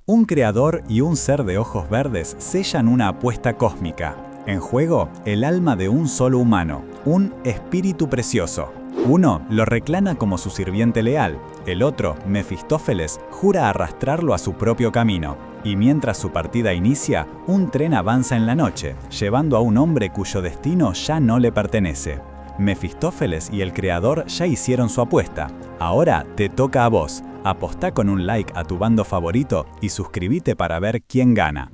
Un creador y un ser de ojos verdes sellan una apuesta cósmica. En juego, el alma de un solo humano, un espíritu precioso. Uno lo reclama como su sirviente leal, el otro, Mefistófeles, jura arrastrarlo a su propio camino. Y mientras su partida inicia, un tren avanza en la noche, llevando a un hombre cuyo destino ya no le pertenece. Mefistófeles y el creador ya hicieron su apuesta. Ahora te toca a vos. Apostá con un like a tu bando favorito y suscríbete para ver quién gana.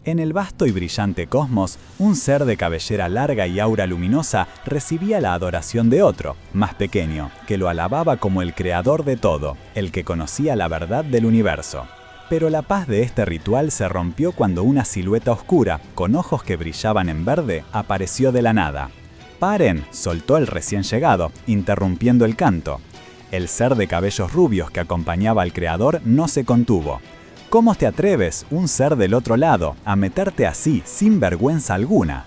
En el vasto y brillante cosmos, un ser de cabellera larga y aura luminosa recibía la adoración de otro, más pequeño, que lo alababa como el creador de todo, el que conocía la verdad del universo. Pero la paz de este ritual se rompió cuando una silueta oscura, con ojos que brillaban en verde, apareció de la nada. ¡Paren!, soltó el recién llegado, interrumpiendo el canto. El ser de cabellos rubios que acompañaba al creador no se contuvo. ¿Cómo te atreves, un ser del otro lado, a meterte así, sin vergüenza alguna?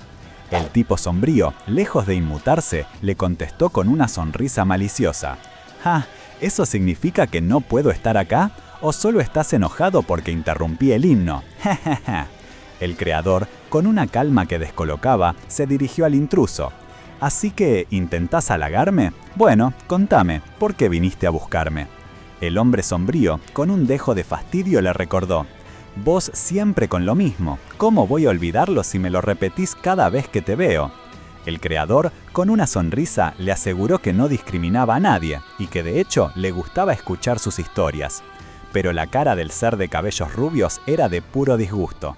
El tipo sombrío, lejos de inmutarse, le contestó con una sonrisa maliciosa. «Ja, ¿eso significa que no puedo estar acá? ¿O solo estás enojado porque interrumpí el himno? Ja, ja, ja». El creador, con una calma que descolocaba, se dirigió al intruso. «¿Así que intentás halagarme? Bueno, contame, ¿por qué viniste a buscarme?» El hombre sombrío, con un dejo de fastidio, le recordó. «Vos siempre con lo mismo. ¿Cómo voy a olvidarlo si me lo repetís cada vez que te veo?» El creador, con una sonrisa, le aseguró que no discriminaba a nadie y que de hecho le gustaba escuchar sus historias. Pero la cara del ser de cabellos rubios era de puro disgusto.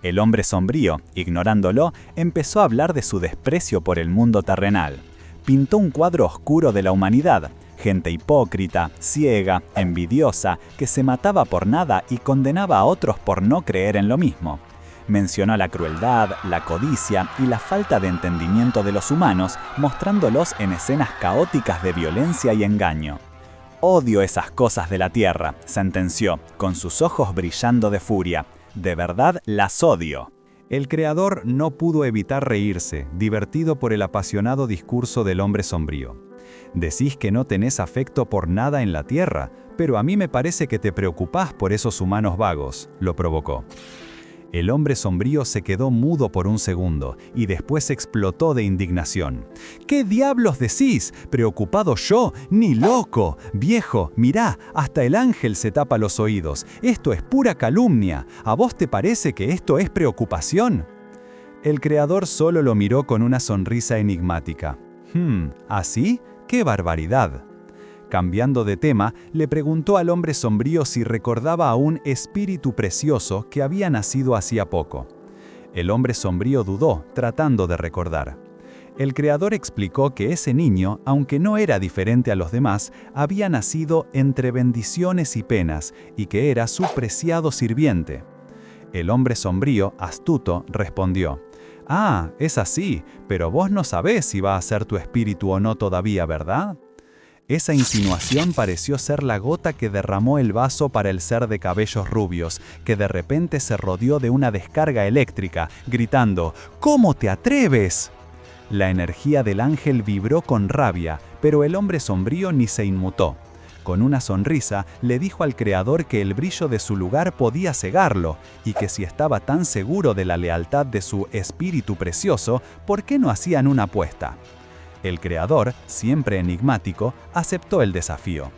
El hombre sombrío, ignorándolo, empezó a hablar de su desprecio por el mundo terrenal. Pintó un cuadro oscuro de la humanidad, gente hipócrita, ciega, envidiosa, que se mataba por nada y condenaba a otros por no creer en lo mismo. Mencionó la crueldad, la codicia y la falta de entendimiento de los humanos, mostrándolos en escenas caóticas de violencia y engaño. «Odio esas cosas de la tierra», sentenció, con sus ojos brillando de furia. «De verdad las odio». El creador no pudo evitar reírse, divertido por el apasionado discurso del hombre sombrío. «Decís que no tenés afecto por nada en la tierra, pero a mí me parece que te preocupás por esos humanos vagos», lo provocó. El hombre sombrío se quedó mudo por un segundo y después explotó de indignación. «¿Qué diablos decís? ¿Preocupado yo? ¡Ni loco! Viejo, mirá, hasta el ángel se tapa los oídos. Esto es pura calumnia. ¿A vos te parece que esto es preocupación?» El creador solo lo miró con una sonrisa enigmática. ¿Así? ¡Qué barbaridad!». Cambiando de tema, le preguntó al hombre sombrío si recordaba a un espíritu precioso que había nacido hacía poco. El hombre sombrío dudó, tratando de recordar. El creador explicó que ese niño, aunque no era diferente a los demás, había nacido entre bendiciones y penas y que era su preciado sirviente. El hombre sombrío, astuto, respondió: «Ah, es así, pero vos no sabés si va a ser tu espíritu o no todavía, ¿verdad?». Esa insinuación pareció ser la gota que derramó el vaso para el ser de cabellos rubios, que de repente se rodeó de una descarga eléctrica, gritando: «¿Cómo te atreves?». La energía del ángel vibró con rabia, pero el hombre sombrío ni se inmutó. Con una sonrisa, le dijo al creador que el brillo de su lugar podía cegarlo, y que si estaba tan seguro de la lealtad de su espíritu precioso, ¿por qué no hacían una apuesta? El creador, siempre enigmático, aceptó el desafío.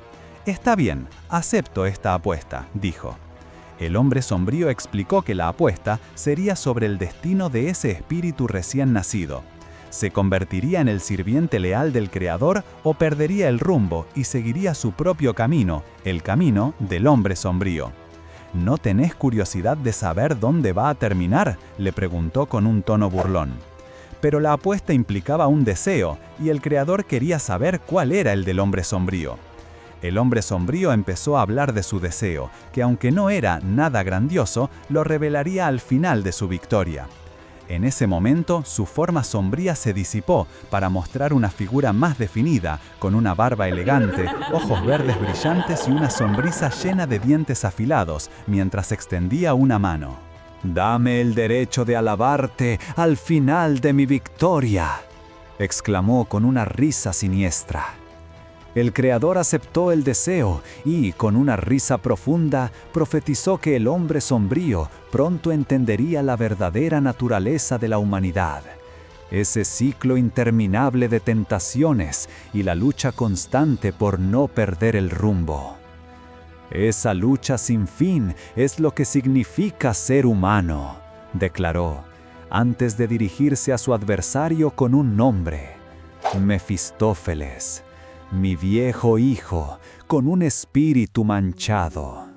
«Está bien, acepto esta apuesta», dijo. El hombre sombrío explicó que la apuesta sería sobre el destino de ese espíritu recién nacido. ¿Se convertiría en el sirviente leal del creador o perdería el rumbo y seguiría su propio camino, el camino del hombre sombrío? «¿No tenés curiosidad de saber dónde va a terminar?», le preguntó con un tono burlón. Pero la apuesta implicaba un deseo, y el creador quería saber cuál era el del hombre sombrío. El hombre sombrío empezó a hablar de su deseo, que aunque no era nada grandioso, lo revelaría al final de su victoria. En ese momento, su forma sombría se disipó para mostrar una figura más definida, con una barba elegante, ojos verdes brillantes y una sonrisa llena de dientes afilados, mientras extendía una mano. «Dame el derecho de alabarte al final de mi victoria», exclamó con una risa siniestra. El Creador aceptó el deseo y, con una risa profunda, profetizó que el hombre sombrío pronto entendería la verdadera naturaleza de la humanidad. Ese ciclo interminable de tentaciones y la lucha constante por no perder el rumbo. Esa lucha sin fin es lo que significa ser humano, declaró, antes de dirigirse a su adversario con un nombre: Mefistófeles, mi viejo hijo, con un espíritu manchado.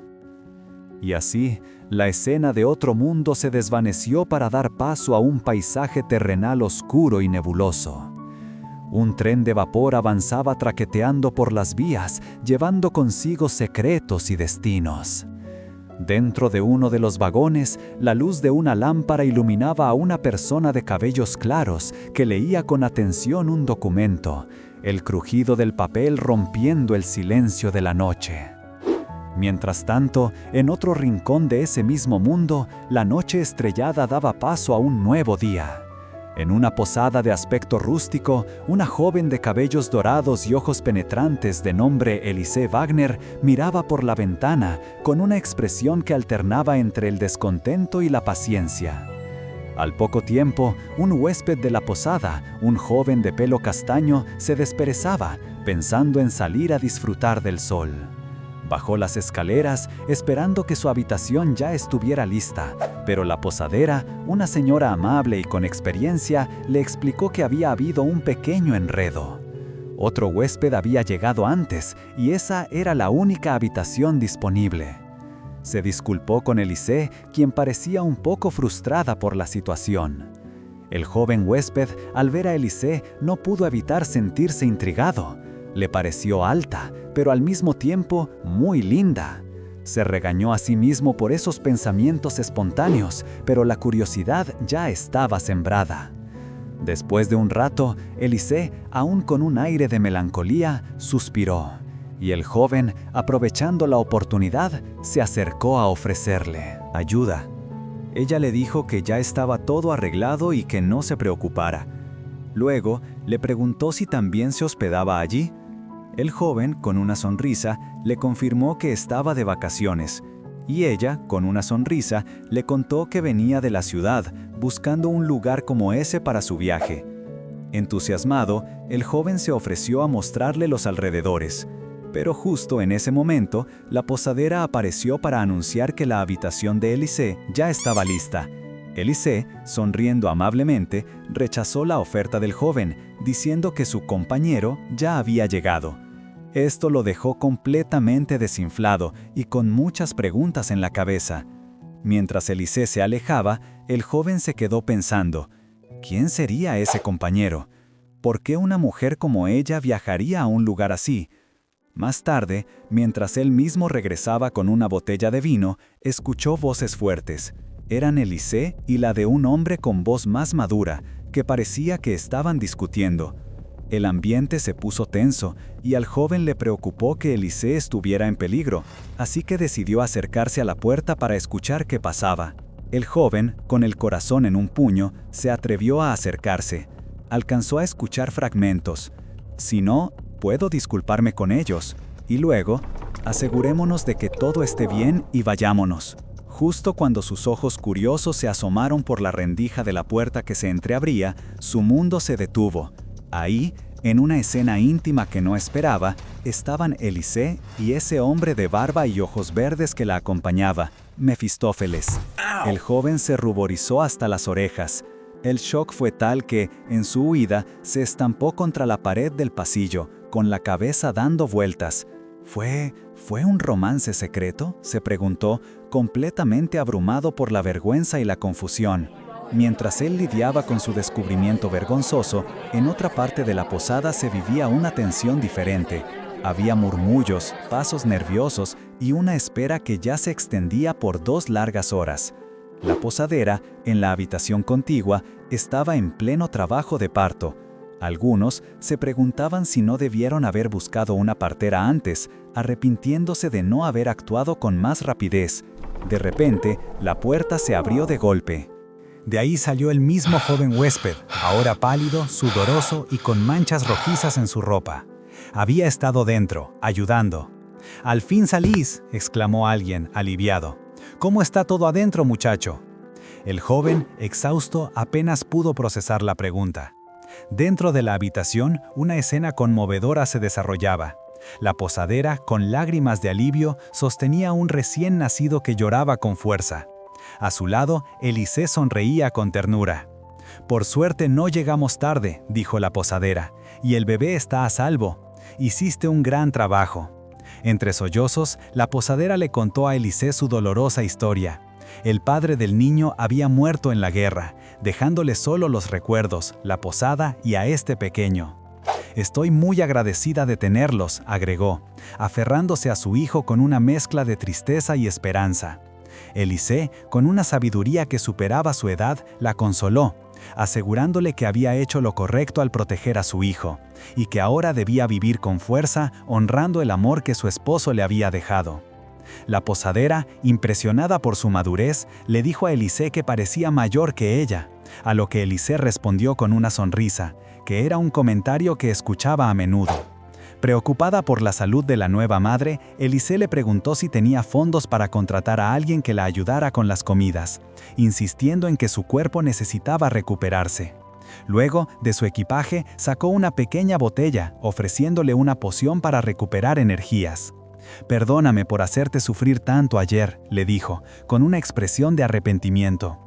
Y así, la escena de otro mundo se desvaneció para dar paso a un paisaje terrenal oscuro y nebuloso. Un tren de vapor avanzaba traqueteando por las vías, llevando consigo secretos y destinos. Dentro de uno de los vagones, la luz de una lámpara iluminaba a una persona de cabellos claros que leía con atención un documento, el crujido del papel rompiendo el silencio de la noche. Mientras tanto, en otro rincón de ese mismo mundo, la noche estrellada daba paso a un nuevo día. En una posada de aspecto rústico, una joven de cabellos dorados y ojos penetrantes de nombre Elise Wagner miraba por la ventana con una expresión que alternaba entre el descontento y la paciencia. Al poco tiempo, un huésped de la posada, un joven de pelo castaño, se desperezaba, pensando en salir a disfrutar del sol. Bajó las escaleras, esperando que su habitación ya estuviera lista, pero la posadera, una señora amable y con experiencia, le explicó que había habido un pequeño enredo. Otro huésped había llegado antes, y esa era la única habitación disponible. Se disculpó con Elise, quien parecía un poco frustrada por la situación. El joven huésped, al ver a Elise, no pudo evitar sentirse intrigado. Le pareció alta, pero al mismo tiempo muy linda. Se regañó a sí mismo por esos pensamientos espontáneos, pero la curiosidad ya estaba sembrada. Después de un rato, Elise, aún con un aire de melancolía, suspiró, y el joven, aprovechando la oportunidad, se acercó a ofrecerle ayuda. Ella le dijo que ya estaba todo arreglado y que no se preocupara. Luego, le preguntó si también se hospedaba allí. El joven, con una sonrisa, le confirmó que estaba de vacaciones, y ella, con una sonrisa, le contó que venía de la ciudad, buscando un lugar como ese para su viaje. Entusiasmado, el joven se ofreció a mostrarle los alrededores, pero justo en ese momento, la posadera apareció para anunciar que la habitación de Elise ya estaba lista. Elise, sonriendo amablemente, rechazó la oferta del joven, diciendo que su compañero ya había llegado. Esto lo dejó completamente desinflado y con muchas preguntas en la cabeza. Mientras Elise se alejaba, el joven se quedó pensando, ¿quién sería ese compañero? ¿Por qué una mujer como ella viajaría a un lugar así? Más tarde, mientras él mismo regresaba con una botella de vino, escuchó voces fuertes. Eran Elise y la de un hombre con voz más madura, que parecía que estaban discutiendo. El ambiente se puso tenso y al joven le preocupó que Elise estuviera en peligro, así que decidió acercarse a la puerta para escuchar qué pasaba. El joven, con el corazón en un puño, se atrevió a acercarse. Alcanzó a escuchar fragmentos. Si no, puedo disculparme con ellos. Y luego, asegurémonos de que todo esté bien y vayámonos. Justo cuando sus ojos curiosos se asomaron por la rendija de la puerta que se entreabría, su mundo se detuvo. Ahí, en una escena íntima que no esperaba, estaban Elise y ese hombre de barba y ojos verdes que la acompañaba, Mefistófeles. El joven se ruborizó hasta las orejas. El shock fue tal que, en su huida, se estampó contra la pared del pasillo, con la cabeza dando vueltas. ¿Fue un romance secreto?, se preguntó, completamente abrumado por la vergüenza y la confusión. Mientras él lidiaba con su descubrimiento vergonzoso, en otra parte de la posada se vivía una tensión diferente. Había murmullos, pasos nerviosos y una espera que ya se extendía por 2 largas horas. La posadera, en la habitación contigua, estaba en pleno trabajo de parto. Algunos se preguntaban si no debieron haber buscado una partera antes, arrepintiéndose de no haber actuado con más rapidez. De repente, la puerta se abrió de golpe. De ahí salió el mismo joven huésped, ahora pálido, sudoroso y con manchas rojizas en su ropa. Había estado dentro, ayudando. «Al fin salís», exclamó alguien, aliviado. «¿Cómo está todo adentro, muchacho?». El joven, exhausto, apenas pudo procesar la pregunta. Dentro de la habitación, una escena conmovedora se desarrollaba. La posadera, con lágrimas de alivio, sostenía a un recién nacido que lloraba con fuerza. A su lado, Elisée sonreía con ternura. «Por suerte no llegamos tarde», dijo la posadera, «y el bebé está a salvo. Hiciste un gran trabajo». Entre sollozos, la posadera le contó a Elisée su dolorosa historia. El padre del niño había muerto en la guerra, dejándole solo los recuerdos, la posada y a este pequeño. «Estoy muy agradecida de tenerlos», agregó, aferrándose a su hijo con una mezcla de tristeza y esperanza. Elisée, con una sabiduría que superaba su edad, la consoló, asegurándole que había hecho lo correcto al proteger a su hijo, y que ahora debía vivir con fuerza, honrando el amor que su esposo le había dejado. La posadera, impresionada por su madurez, le dijo a Elisée que parecía mayor que ella, a lo que Elisée respondió con una sonrisa, que era un comentario que escuchaba a menudo. Preocupada por la salud de la nueva madre, Elisée le preguntó si tenía fondos para contratar a alguien que la ayudara con las comidas, insistiendo en que su cuerpo necesitaba recuperarse. Luego, de su equipaje, sacó una pequeña botella, ofreciéndole una poción para recuperar energías. «Perdóname por hacerte sufrir tanto ayer», le dijo, con una expresión de arrepentimiento.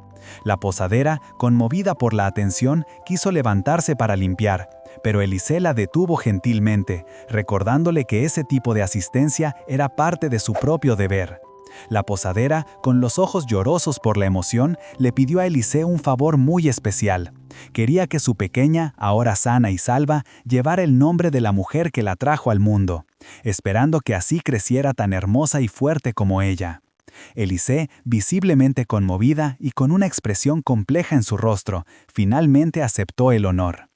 La posadera, conmovida por la atención, quiso levantarse para limpiar, pero Elisée la detuvo gentilmente, recordándole que ese tipo de asistencia era parte de su propio deber. La posadera, con los ojos llorosos por la emoción, le pidió a Elisée un favor muy especial. Quería que su pequeña, ahora sana y salva, llevara el nombre de la mujer que la trajo al mundo, esperando que así creciera tan hermosa y fuerte como ella. Elisée, visiblemente conmovida y con una expresión compleja en su rostro, finalmente aceptó el honor.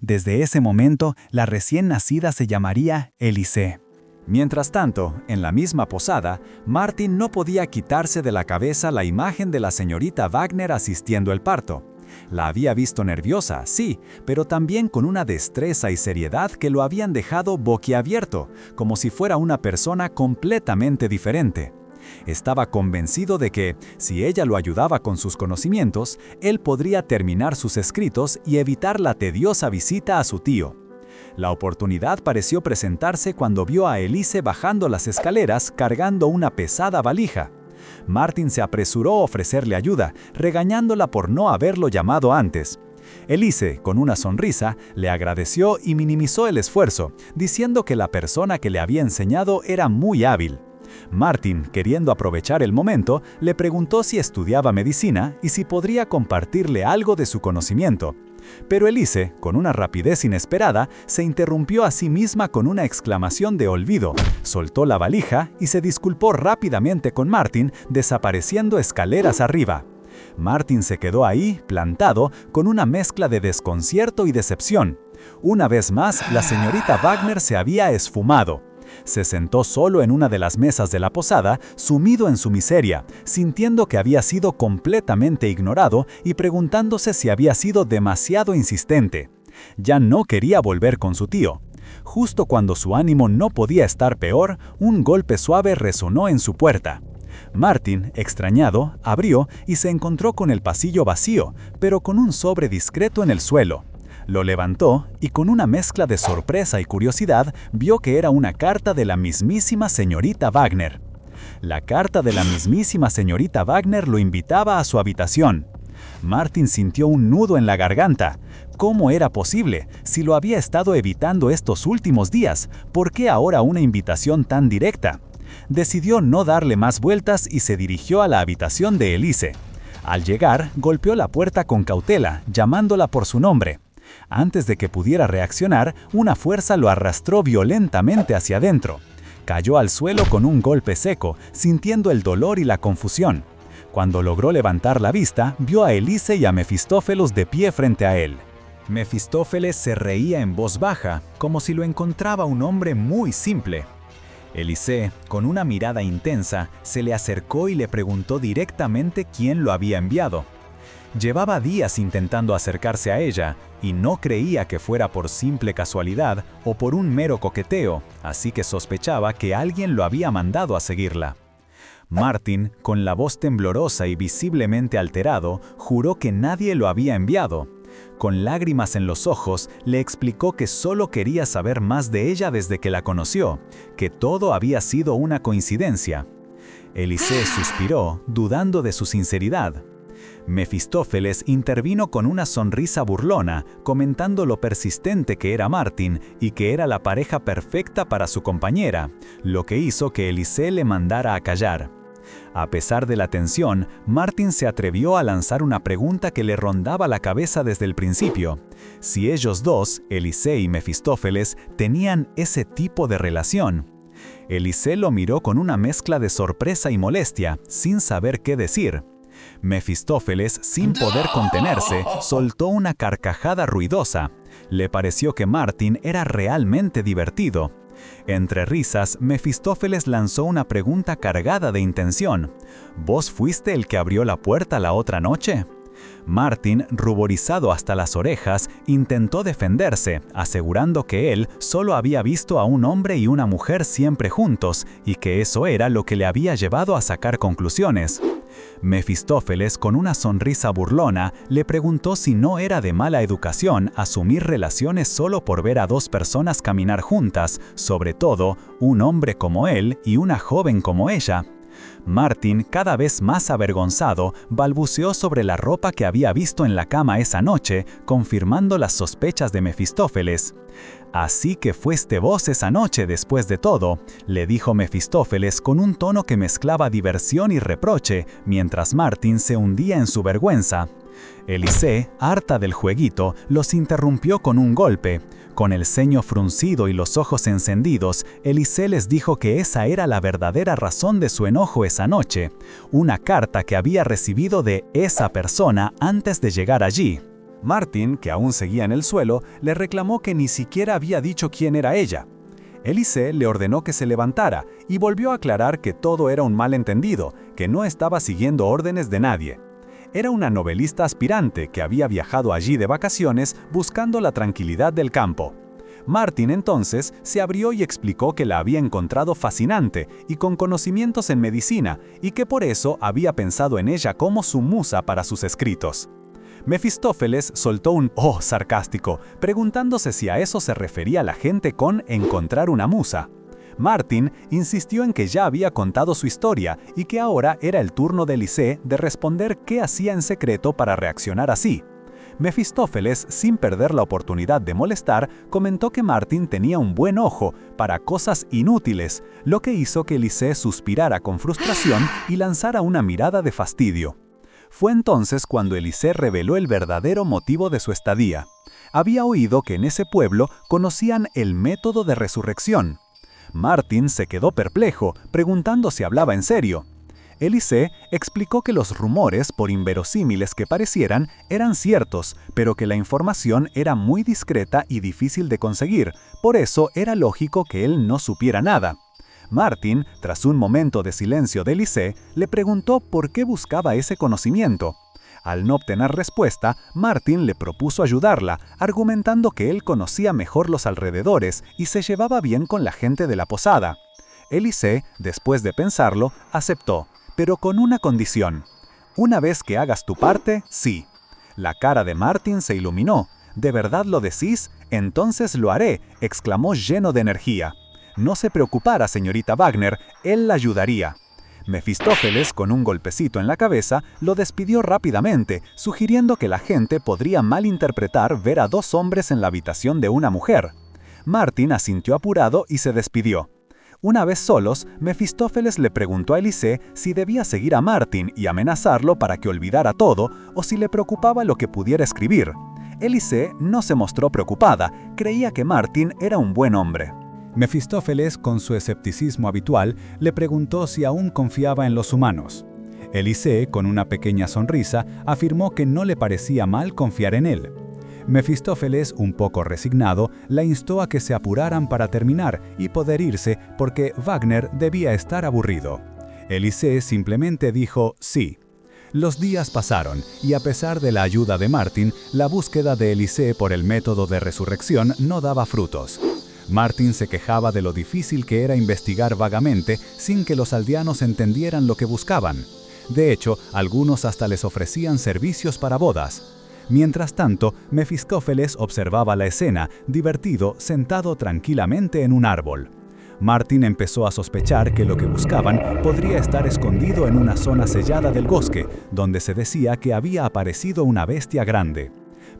Desde ese momento, la recién nacida se llamaría Elisée. Mientras tanto, en la misma posada, Martin no podía quitarse de la cabeza la imagen de la señorita Wagner asistiendo al parto. La había visto nerviosa, sí, pero también con una destreza y seriedad que lo habían dejado boquiabierto, como si fuera una persona completamente diferente. Estaba convencido de que, si ella lo ayudaba con sus conocimientos, él podría terminar sus escritos y evitar la tediosa visita a su tío. La oportunidad pareció presentarse cuando vio a Elisée bajando las escaleras cargando una pesada valija. Martin se apresuró a ofrecerle ayuda, regañándola por no haberlo llamado antes. Elisée, con una sonrisa, le agradeció y minimizó el esfuerzo, diciendo que la persona que le había enseñado era muy hábil. Martin, queriendo aprovechar el momento, le preguntó si estudiaba medicina y si podría compartirle algo de su conocimiento. Pero Elisée, con una rapidez inesperada, se interrumpió a sí misma con una exclamación de olvido, soltó la valija y se disculpó rápidamente con Martin, desapareciendo escaleras arriba. Martin se quedó ahí, plantado, con una mezcla de desconcierto y decepción. Una vez más, la señorita Wagner se había esfumado. Se sentó solo en una de las mesas de la posada, sumido en su miseria, sintiendo que había sido completamente ignorado y preguntándose si había sido demasiado insistente. Ya no quería volver con su tío. Justo cuando su ánimo no podía estar peor, un golpe suave resonó en su puerta. Martin, extrañado, abrió y se encontró con el pasillo vacío, pero con un sobre discreto en el suelo. Lo levantó y con una mezcla de sorpresa y curiosidad vio que era una carta de la mismísima señorita Wagner. La carta de la mismísima señorita Wagner lo invitaba a su habitación. Martin sintió un nudo en la garganta. ¿Cómo era posible? Si lo había estado evitando estos últimos días, ¿por qué ahora una invitación tan directa? Decidió no darle más vueltas y se dirigió a la habitación de Elisée. Al llegar, golpeó la puerta con cautela, llamándola por su nombre. Antes de que pudiera reaccionar, una fuerza lo arrastró violentamente hacia adentro. Cayó al suelo con un golpe seco, sintiendo el dolor y la confusión. Cuando logró levantar la vista, vio a Elisée y a Mefistófeles de pie frente a él. Mefistófeles se reía en voz baja, como si lo encontraba un hombre muy simple. Elisée, con una mirada intensa, se le acercó y le preguntó directamente quién lo había enviado. Llevaba días intentando acercarse a ella, y no creía que fuera por simple casualidad o por un mero coqueteo, así que sospechaba que alguien lo había mandado a seguirla. Martin, con la voz temblorosa y visiblemente alterado, juró que nadie lo había enviado. Con lágrimas en los ojos, le explicó que solo quería saber más de ella desde que la conoció, que todo había sido una coincidencia. Elisée suspiró, dudando de su sinceridad. Mefistófeles intervino con una sonrisa burlona, comentando lo persistente que era Martin y que era la pareja perfecta para su compañera, lo que hizo que Elisée le mandara a callar. A pesar de la tensión, Martin se atrevió a lanzar una pregunta que le rondaba la cabeza desde el principio: si ellos dos, Elisée y Mefistófeles, tenían ese tipo de relación. Elisée lo miró con una mezcla de sorpresa y molestia, sin saber qué decir. Mefistófeles, sin poder contenerse, soltó una carcajada ruidosa. Le pareció que Martin era realmente divertido. Entre risas, Mefistófeles lanzó una pregunta cargada de intención. ¿Vos fuiste el que abrió la puerta la otra noche? Martin, ruborizado hasta las orejas, intentó defenderse, asegurando que él solo había visto a un hombre y una mujer siempre juntos, y que eso era lo que le había llevado a sacar conclusiones. Mefistófeles, con una sonrisa burlona, le preguntó si no era de mala educación asumir relaciones solo por ver a dos personas caminar juntas, sobre todo un hombre como él y una joven como ella. Martin, cada vez más avergonzado, balbuceó sobre la ropa que había visto en la cama esa noche, confirmando las sospechas de Mefistófeles. «Así que fuiste vos esa noche después de todo», le dijo Mefistófeles con un tono que mezclaba diversión y reproche, mientras Martin se hundía en su vergüenza. Elisée, harta del jueguito, los interrumpió con un golpe. Con el ceño fruncido y los ojos encendidos, Elisée les dijo que esa era la verdadera razón de su enojo esa noche, una carta que había recibido de esa persona antes de llegar allí. Martin, que aún seguía en el suelo, le reclamó que ni siquiera había dicho quién era ella. Elisée le ordenó que se levantara y volvió a aclarar que todo era un malentendido, que no estaba siguiendo órdenes de nadie. Era una novelista aspirante que había viajado allí de vacaciones buscando la tranquilidad del campo. Martin entonces se abrió y explicó que la había encontrado fascinante y con conocimientos en medicina y que por eso había pensado en ella como su musa para sus escritos. Mefistófeles soltó un «oh» sarcástico, preguntándose si a eso se refería la gente con encontrar una musa. Martin insistió en que ya había contado su historia y que ahora era el turno de Elisée de responder qué hacía en secreto para reaccionar así. Mefistófeles, sin perder la oportunidad de molestar, comentó que Martin tenía un buen ojo para cosas inútiles, lo que hizo que Elisée suspirara con frustración y lanzara una mirada de fastidio. Fue entonces cuando Elisée reveló el verdadero motivo de su estadía. Había oído que en ese pueblo conocían el método de resurrección. Martin se quedó perplejo, preguntando si hablaba en serio. Elisée explicó que los rumores, por inverosímiles que parecieran, eran ciertos, pero que la información era muy discreta y difícil de conseguir, por eso era lógico que él no supiera nada. Martin, tras un momento de silencio de Elisée, le preguntó por qué buscaba ese conocimiento. Al no obtener respuesta, Martin le propuso ayudarla, argumentando que él conocía mejor los alrededores y se llevaba bien con la gente de la posada. Elisée, después de pensarlo, aceptó, pero con una condición. «Una vez que hagas tu parte, sí». La cara de Martin se iluminó. «¿De verdad lo decís? Entonces lo haré», exclamó lleno de energía. «No se preocupara, señorita Wagner, él la ayudaría». Mefistófeles, con un golpecito en la cabeza, lo despidió rápidamente, sugiriendo que la gente podría malinterpretar ver a dos hombres en la habitación de una mujer. Martin asintió apurado y se despidió. Una vez solos, Mefistófeles le preguntó a Elisée si debía seguir a Martin y amenazarlo para que olvidara todo, o si le preocupaba lo que pudiera escribir. Elisée no se mostró preocupada, creía que Martin era un buen hombre. Mefistófeles, con su escepticismo habitual, le preguntó si aún confiaba en los humanos. Elisée, con una pequeña sonrisa, afirmó que no le parecía mal confiar en él. Mefistófeles, un poco resignado, la instó a que se apuraran para terminar y poder irse porque Wagner debía estar aburrido. Elisée simplemente dijo sí. Los días pasaron, y a pesar de la ayuda de Martin, la búsqueda de Elise por el método de resurrección no daba frutos. Martin se quejaba de lo difícil que era investigar vagamente sin que los aldeanos entendieran lo que buscaban. De hecho, algunos hasta les ofrecían servicios para bodas. Mientras tanto, Mefistófeles observaba la escena, divertido, sentado tranquilamente en un árbol. Martin empezó a sospechar que lo que buscaban podría estar escondido en una zona sellada del bosque, donde se decía que había aparecido una bestia grande.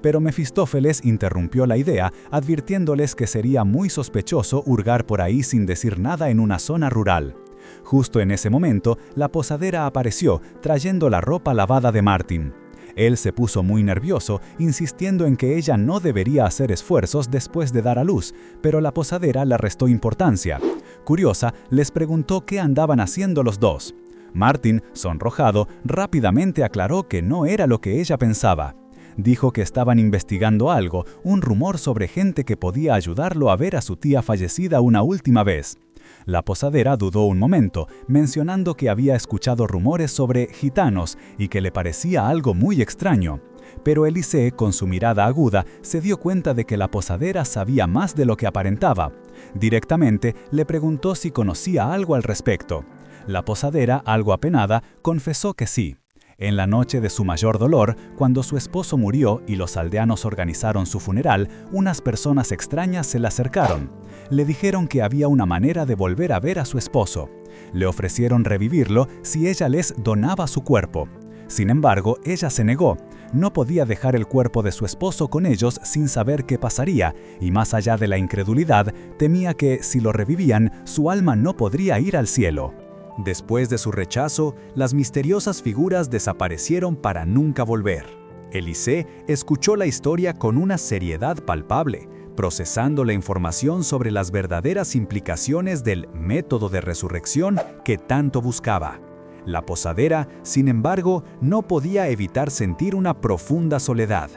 Pero Mefistófeles interrumpió la idea, advirtiéndoles que sería muy sospechoso hurgar por ahí sin decir nada en una zona rural. Justo en ese momento, la posadera apareció, trayendo la ropa lavada de Martin. Él se puso muy nervioso, insistiendo en que ella no debería hacer esfuerzos después de dar a luz, pero la posadera le restó importancia. Curiosa, les preguntó qué andaban haciendo los dos. Martin, sonrojado, rápidamente aclaró que no era lo que ella pensaba. Dijo que estaban investigando algo, un rumor sobre gente que podía ayudarlo a ver a su tía fallecida una última vez. La posadera dudó un momento, mencionando que había escuchado rumores sobre gitanos y que le parecía algo muy extraño. Pero Elise, con su mirada aguda, se dio cuenta de que la posadera sabía más de lo que aparentaba. Directamente le preguntó si conocía algo al respecto. La posadera, algo apenada, confesó que sí. En la noche de su mayor dolor, cuando su esposo murió y los aldeanos organizaron su funeral, unas personas extrañas se le acercaron. Le dijeron que había una manera de volver a ver a su esposo. Le ofrecieron revivirlo si ella les donaba su cuerpo. Sin embargo, ella se negó. No podía dejar el cuerpo de su esposo con ellos sin saber qué pasaría, y más allá de la incredulidad, temía que, si lo revivían, su alma no podría ir al cielo. Después de su rechazo, las misteriosas figuras desaparecieron para nunca volver. Elise escuchó la historia con una seriedad palpable, procesando la información sobre las verdaderas implicaciones del método de resurrección que tanto buscaba. La posadera, sin embargo, no podía evitar sentir una profunda soledad.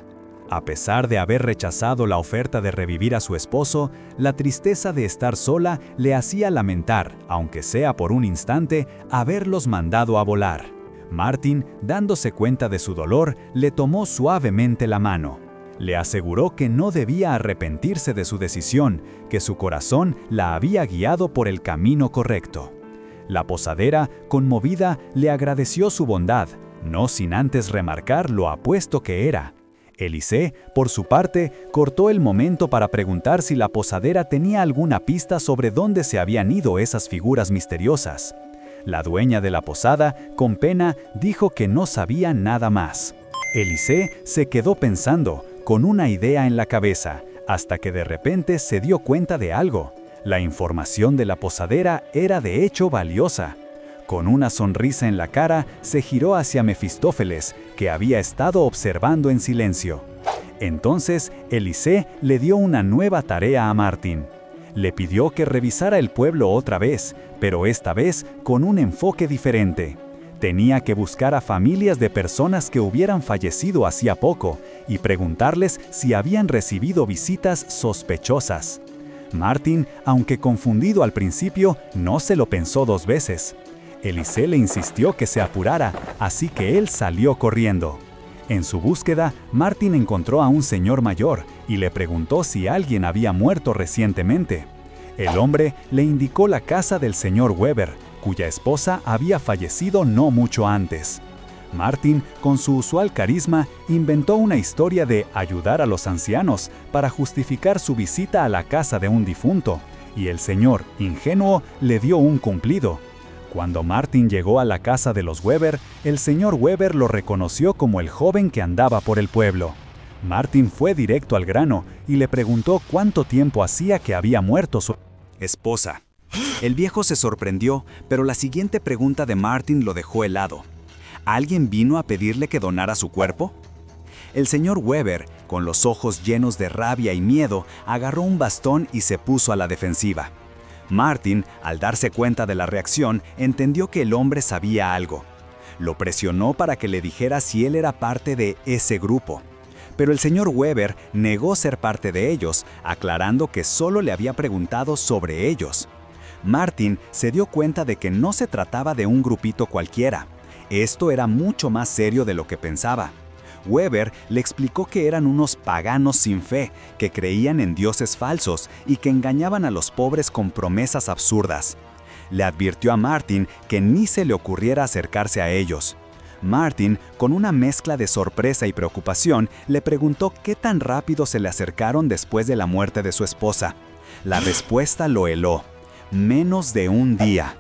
A pesar de haber rechazado la oferta de revivir a su esposo, la tristeza de estar sola le hacía lamentar, aunque sea por un instante, haberlos mandado a volar. Martin, dándose cuenta de su dolor, le tomó suavemente la mano. Le aseguró que no debía arrepentirse de su decisión, que su corazón la había guiado por el camino correcto. La posadera, conmovida, le agradeció su bondad, no sin antes remarcar lo apuesto que era. Elise, por su parte, cortó el momento para preguntar si la posadera tenía alguna pista sobre dónde se habían ido esas figuras misteriosas. La dueña de la posada, con pena, dijo que no sabía nada más. Elise se quedó pensando, con una idea en la cabeza, hasta que de repente se dio cuenta de algo. La información de la posadera era de hecho valiosa. Con una sonrisa en la cara, se giró hacia Mefistófeles, que había estado observando en silencio. Entonces, Elise le dio una nueva tarea a Martin. Le pidió que revisara el pueblo otra vez, pero esta vez con un enfoque diferente. Tenía que buscar a familias de personas que hubieran fallecido hacía poco y preguntarles si habían recibido visitas sospechosas. Martin, aunque confundido al principio, no se lo pensó dos veces. Elise le insistió que se apurara, así que él salió corriendo. En su búsqueda, Martin encontró a un señor mayor y le preguntó si alguien había muerto recientemente. El hombre le indicó la casa del señor Weber, cuya esposa había fallecido no mucho antes. Martin, con su usual carisma, inventó una historia de ayudar a los ancianos para justificar su visita a la casa de un difunto, y el señor, ingenuo, le dio un cumplido. Cuando Martin llegó a la casa de los Weber, el señor Weber lo reconoció como el joven que andaba por el pueblo. Martin fue directo al grano y le preguntó cuánto tiempo hacía que había muerto su esposa. El viejo se sorprendió, pero la siguiente pregunta de Martin lo dejó helado. ¿Alguien vino a pedirle que donara su cuerpo? El señor Weber, con los ojos llenos de rabia y miedo, agarró un bastón y se puso a la defensiva. Martin, al darse cuenta de la reacción, entendió que el hombre sabía algo. Lo presionó para que le dijera si él era parte de ese grupo. Pero el señor Weber negó ser parte de ellos, aclarando que solo le había preguntado sobre ellos. Martin se dio cuenta de que no se trataba de un grupito cualquiera. Esto era mucho más serio de lo que pensaba. Weber le explicó que eran unos paganos sin fe, que creían en dioses falsos y que engañaban a los pobres con promesas absurdas. Le advirtió a Martin que ni se le ocurriera acercarse a ellos. Martin, con una mezcla de sorpresa y preocupación, le preguntó qué tan rápido se le acercaron después de la muerte de su esposa. La respuesta lo heló. Menos de un día.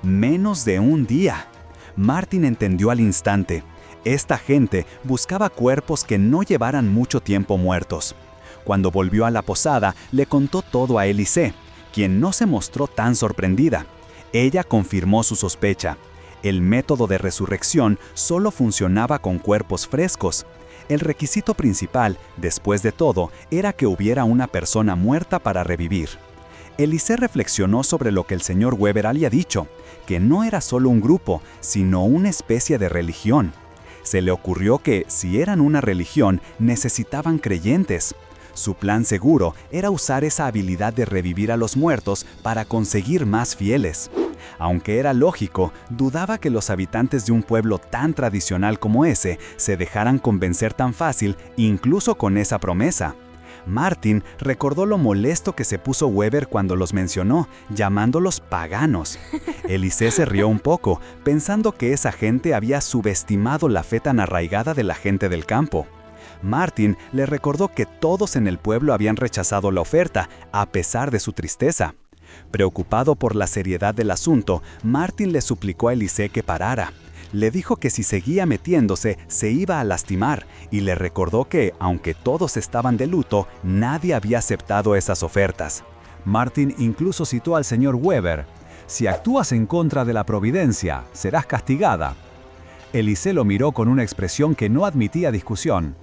Menos de un día. Martin entendió al instante. Esta gente buscaba cuerpos que no llevaran mucho tiempo muertos. Cuando volvió a la posada, le contó todo a Elise, quien no se mostró tan sorprendida. Ella confirmó su sospecha. El método de resurrección solo funcionaba con cuerpos frescos. El requisito principal, después de todo, era que hubiera una persona muerta para revivir. Elise reflexionó sobre lo que el señor Weber había dicho, que no era solo un grupo, sino una especie de religión. Se le ocurrió que, si eran una religión, necesitaban creyentes. Su plan seguro era usar esa habilidad de revivir a los muertos para conseguir más fieles. Aunque era lógico, dudaba que los habitantes de un pueblo tan tradicional como ese se dejaran convencer tan fácil, incluso con esa promesa. Martin recordó lo molesto que se puso Weber cuando los mencionó, llamándolos paganos. Elise se rió un poco, pensando que esa gente había subestimado la fe tan arraigada de la gente del campo. Martin le recordó que todos en el pueblo habían rechazado la oferta, a pesar de su tristeza. Preocupado por la seriedad del asunto, Martin le suplicó a Elise que parara. Le dijo que si seguía metiéndose, se iba a lastimar, y le recordó que, aunque todos estaban de luto, nadie había aceptado esas ofertas. Martin incluso citó al señor Weber: «Si actúas en contra de la providencia, serás castigada». Elise lo miró con una expresión que no admitía discusión.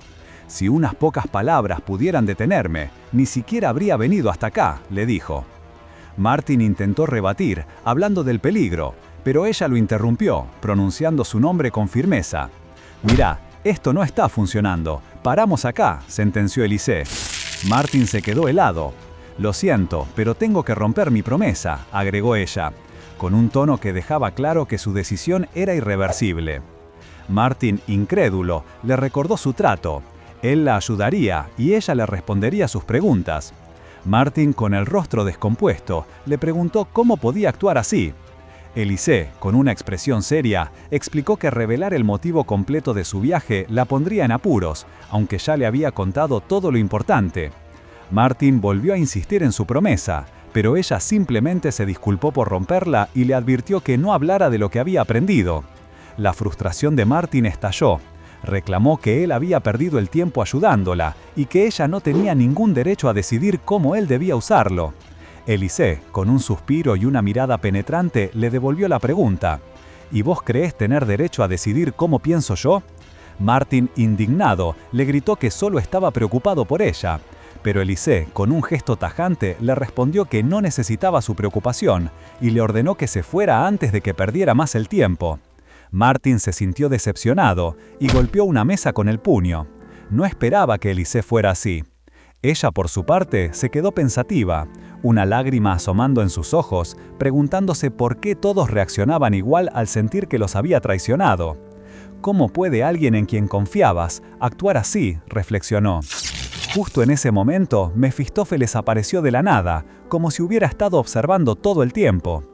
«Si unas pocas palabras pudieran detenerme, ni siquiera habría venido hasta acá», le dijo. Martin intentó rebatir, hablando del peligro, pero ella lo interrumpió, pronunciando su nombre con firmeza. «Mirá, esto no está funcionando. Paramos acá», sentenció Elise. Martin se quedó helado. «Lo siento, pero tengo que romper mi promesa», agregó ella, con un tono que dejaba claro que su decisión era irreversible. Martin, incrédulo, le recordó su trato. Él la ayudaría y ella le respondería sus preguntas. Martin, con el rostro descompuesto, le preguntó cómo podía actuar así. Elise, con una expresión seria, explicó que revelar el motivo completo de su viaje la pondría en apuros, aunque ya le había contado todo lo importante. Martin volvió a insistir en su promesa, pero ella simplemente se disculpó por romperla y le advirtió que no hablara de lo que había aprendido. La frustración de Martin estalló. Reclamó que él había perdido el tiempo ayudándola y que ella no tenía ningún derecho a decidir cómo él debía usarlo. Elise, con un suspiro y una mirada penetrante, le devolvió la pregunta: «¿Y vos creés tener derecho a decidir cómo pienso yo?». Martin, indignado, le gritó que solo estaba preocupado por ella. Pero Elise, con un gesto tajante, le respondió que no necesitaba su preocupación y le ordenó que se fuera antes de que perdiera más el tiempo. Martin se sintió decepcionado y golpeó una mesa con el puño. No esperaba que Elise fuera así. Ella, por su parte, se quedó pensativa, una lágrima asomando en sus ojos, preguntándose por qué todos reaccionaban igual al sentir que los había traicionado. «¿Cómo puede alguien en quien confiabas actuar así?», reflexionó. Justo en ese momento, Mefistófeles apareció de la nada, como si hubiera estado observando todo el tiempo.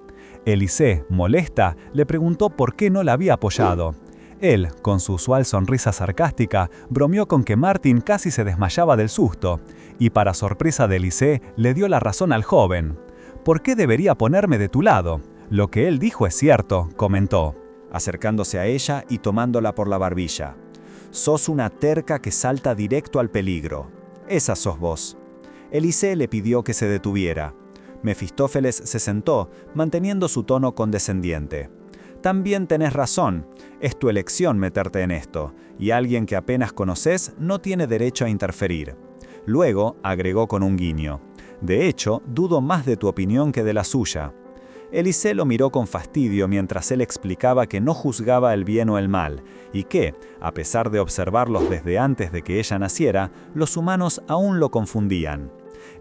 Elise, molesta, le preguntó por qué no la había apoyado. Él, con su usual sonrisa sarcástica, bromeó con que Martin casi se desmayaba del susto, y para sorpresa de Elise, le dio la razón al joven. «¿Por qué debería ponerme de tu lado? Lo que él dijo es cierto», comentó, acercándose a ella y tomándola por la barbilla. «Sos una terca que salta directo al peligro. Esa sos vos». Elise le pidió que se detuviera. Mefistófeles se sentó, manteniendo su tono condescendiente. «También tenés razón, es tu elección meterte en esto, y alguien que apenas conoces no tiene derecho a interferir». Luego agregó con un guiño: «De hecho, dudo más de tu opinión que de la suya». Elise lo miró con fastidio mientras él explicaba que no juzgaba el bien o el mal, y que, a pesar de observarlos desde antes de que ella naciera, los humanos aún lo confundían.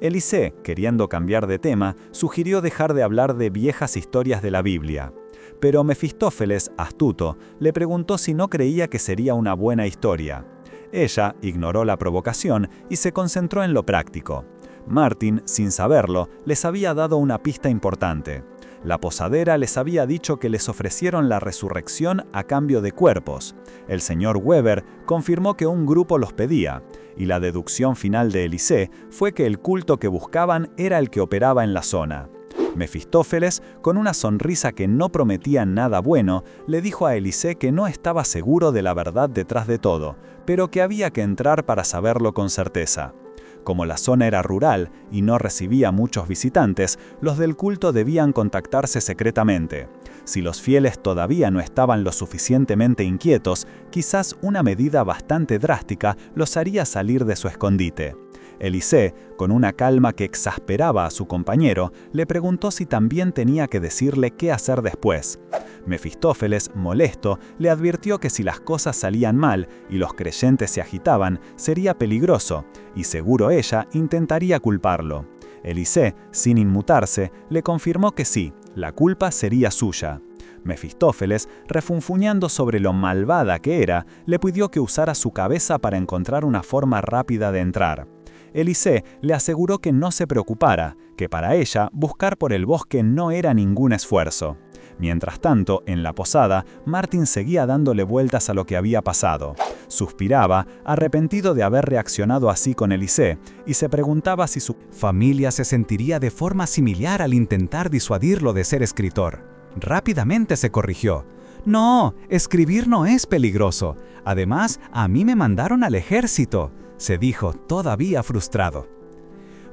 Elise, queriendo cambiar de tema, sugirió dejar de hablar de viejas historias de la Biblia. Pero Mefistófeles, astuto, le preguntó si no creía que sería una buena historia. Ella ignoró la provocación y se concentró en lo práctico. Martin, sin saberlo, les había dado una pista importante. La posadera les había dicho que les ofrecieron la resurrección a cambio de cuerpos. El señor Weber confirmó que un grupo los pedía, y la deducción final de Elisée fue que el culto que buscaban era el que operaba en la zona. Mefistófeles, con una sonrisa que no prometía nada bueno, le dijo a Elisée que no estaba seguro de la verdad detrás de todo, pero que había que entrar para saberlo con certeza. Como la zona era rural y no recibía muchos visitantes, los del culto debían contactarse secretamente. Si los fieles todavía no estaban lo suficientemente inquietos, quizás una medida bastante drástica los haría salir de su escondite. Elisée, con una calma que exasperaba a su compañero, le preguntó si también tenía que decirle qué hacer después. Mefistófeles, molesto, le advirtió que si las cosas salían mal y los creyentes se agitaban, sería peligroso, y seguro ella intentaría culparlo. Elisée, sin inmutarse, le confirmó que sí, la culpa sería suya. Mefistófeles, refunfuñando sobre lo malvada que era, le pidió que usara su cabeza para encontrar una forma rápida de entrar. Elisée le aseguró que no se preocupara, que para ella buscar por el bosque no era ningún esfuerzo. Mientras tanto, en la posada, Martin seguía dándole vueltas a lo que había pasado. Suspiraba, arrepentido de haber reaccionado así con Elisée, y se preguntaba si su familia se sentiría de forma similar al intentar disuadirlo de ser escritor. Rápidamente se corrigió. «No, escribir no es peligroso. Además, a mí me mandaron al ejército», se dijo, todavía frustrado.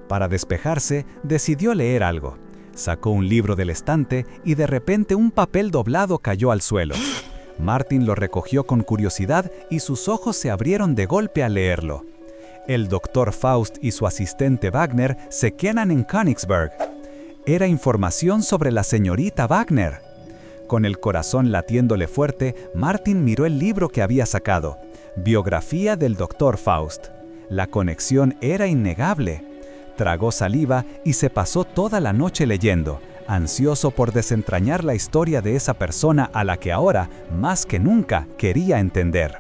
Para despejarse, decidió leer algo. Sacó un libro del estante y de repente un papel doblado cayó al suelo. Martin lo recogió con curiosidad y sus ojos se abrieron de golpe al leerlo. El doctor Faust y su asistente Wagner se quedan en Königsberg. Era información sobre la señorita Wagner. Con el corazón latiéndole fuerte, Martin miró el libro que había sacado. Biografía del doctor Faust. La conexión era innegable. Tragó saliva y se pasó toda la noche leyendo, ansioso por desentrañar la historia de esa persona a la que ahora, más que nunca, quería entender.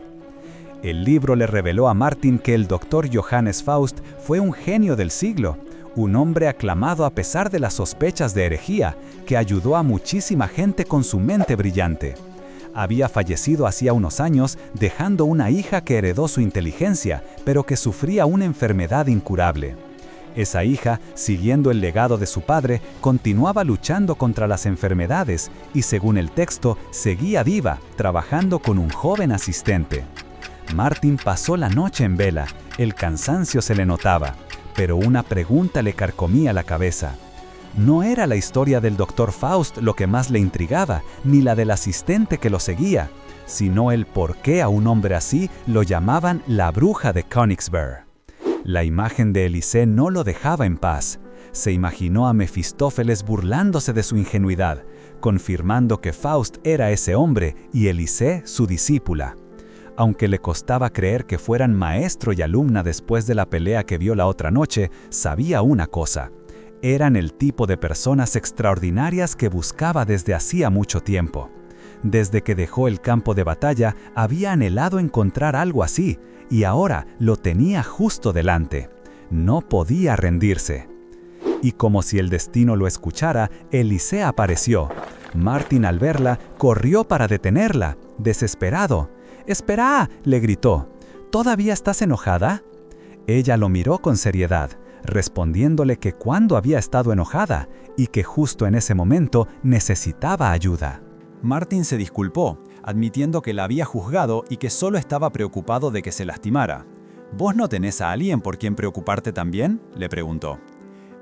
El libro le reveló a Martin que el doctor Johannes Faust fue un genio del siglo, un hombre aclamado a pesar de las sospechas de herejía, que ayudó a muchísima gente con su mente brillante. Había fallecido hacía unos años, dejando una hija que heredó su inteligencia, pero que sufría una enfermedad incurable. Esa hija, siguiendo el legado de su padre, continuaba luchando contra las enfermedades y, según el texto, seguía viva, trabajando con un joven asistente. Martin pasó la noche en vela, el cansancio se le notaba, pero una pregunta le carcomía la cabeza. No era la historia del doctor Faust lo que más le intrigaba, ni la del asistente que lo seguía, sino el por qué a un hombre así lo llamaban la bruja de Königsberg. La imagen de Elisée no lo dejaba en paz. Se imaginó a Mefistófeles burlándose de su ingenuidad, confirmando que Faust era ese hombre y Elisée su discípula. Aunque le costaba creer que fueran maestro y alumna después de la pelea que vio la otra noche, sabía una cosa. Eran el tipo de personas extraordinarias que buscaba desde hacía mucho tiempo. Desde que dejó el campo de batalla, había anhelado encontrar algo así, y ahora lo tenía justo delante. No podía rendirse. Y como si el destino lo escuchara, Elisée apareció. Martin, al verla, corrió para detenerla, desesperado. «¡Espera!», le gritó. «¿Todavía estás enojada?». Ella lo miró con seriedad, respondiéndole que cuando había estado enojada y que justo en ese momento necesitaba ayuda. Martin se disculpó, admitiendo que la había juzgado y que solo estaba preocupado de que se lastimara. «¿Vos no tenés a alguien por quien preocuparte también?», le preguntó.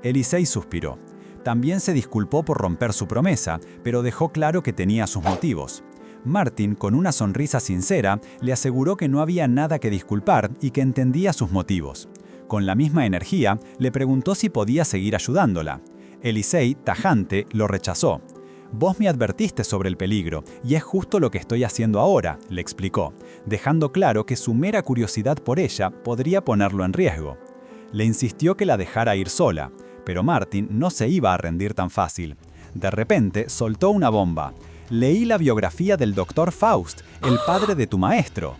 Elisée suspiró. También se disculpó por romper su promesa, pero dejó claro que tenía sus motivos. Martin, con una sonrisa sincera, le aseguró que no había nada que disculpar y que entendía sus motivos. Con la misma energía, le preguntó si podía seguir ayudándola. Elisée, tajante, lo rechazó. «Vos me advertiste sobre el peligro, y es justo lo que estoy haciendo ahora», le explicó, dejando claro que su mera curiosidad por ella podría ponerlo en riesgo. Le insistió que la dejara ir sola, pero Martin no se iba a rendir tan fácil. De repente, soltó una bomba. leí la biografía del Dr. Faust, el padre de tu maestro».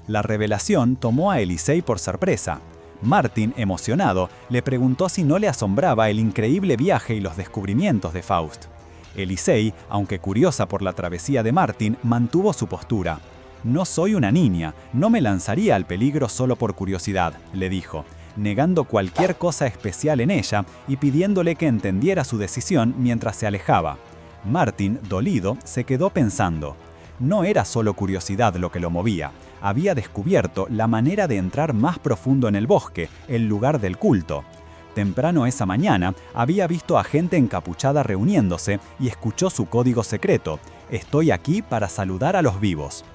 La revelación tomó a Elisei por sorpresa. Martin, emocionado, le preguntó si no le asombraba el increíble viaje y los descubrimientos de Faust. Elisei, aunque curiosa por la travesía de Martin, mantuvo su postura. «No soy una niña, no me lanzaría al peligro solo por curiosidad», le dijo, negando cualquier cosa especial en ella y pidiéndole que entendiera su decisión mientras se alejaba. Martin, dolido, se quedó pensando. No era solo curiosidad lo que lo movía. Había descubierto la manera de entrar más profundo en el bosque, el lugar del culto. Temprano esa mañana había visto a gente encapuchada reuniéndose y escuchó su código secreto: «Estoy aquí para saludar a los vivos».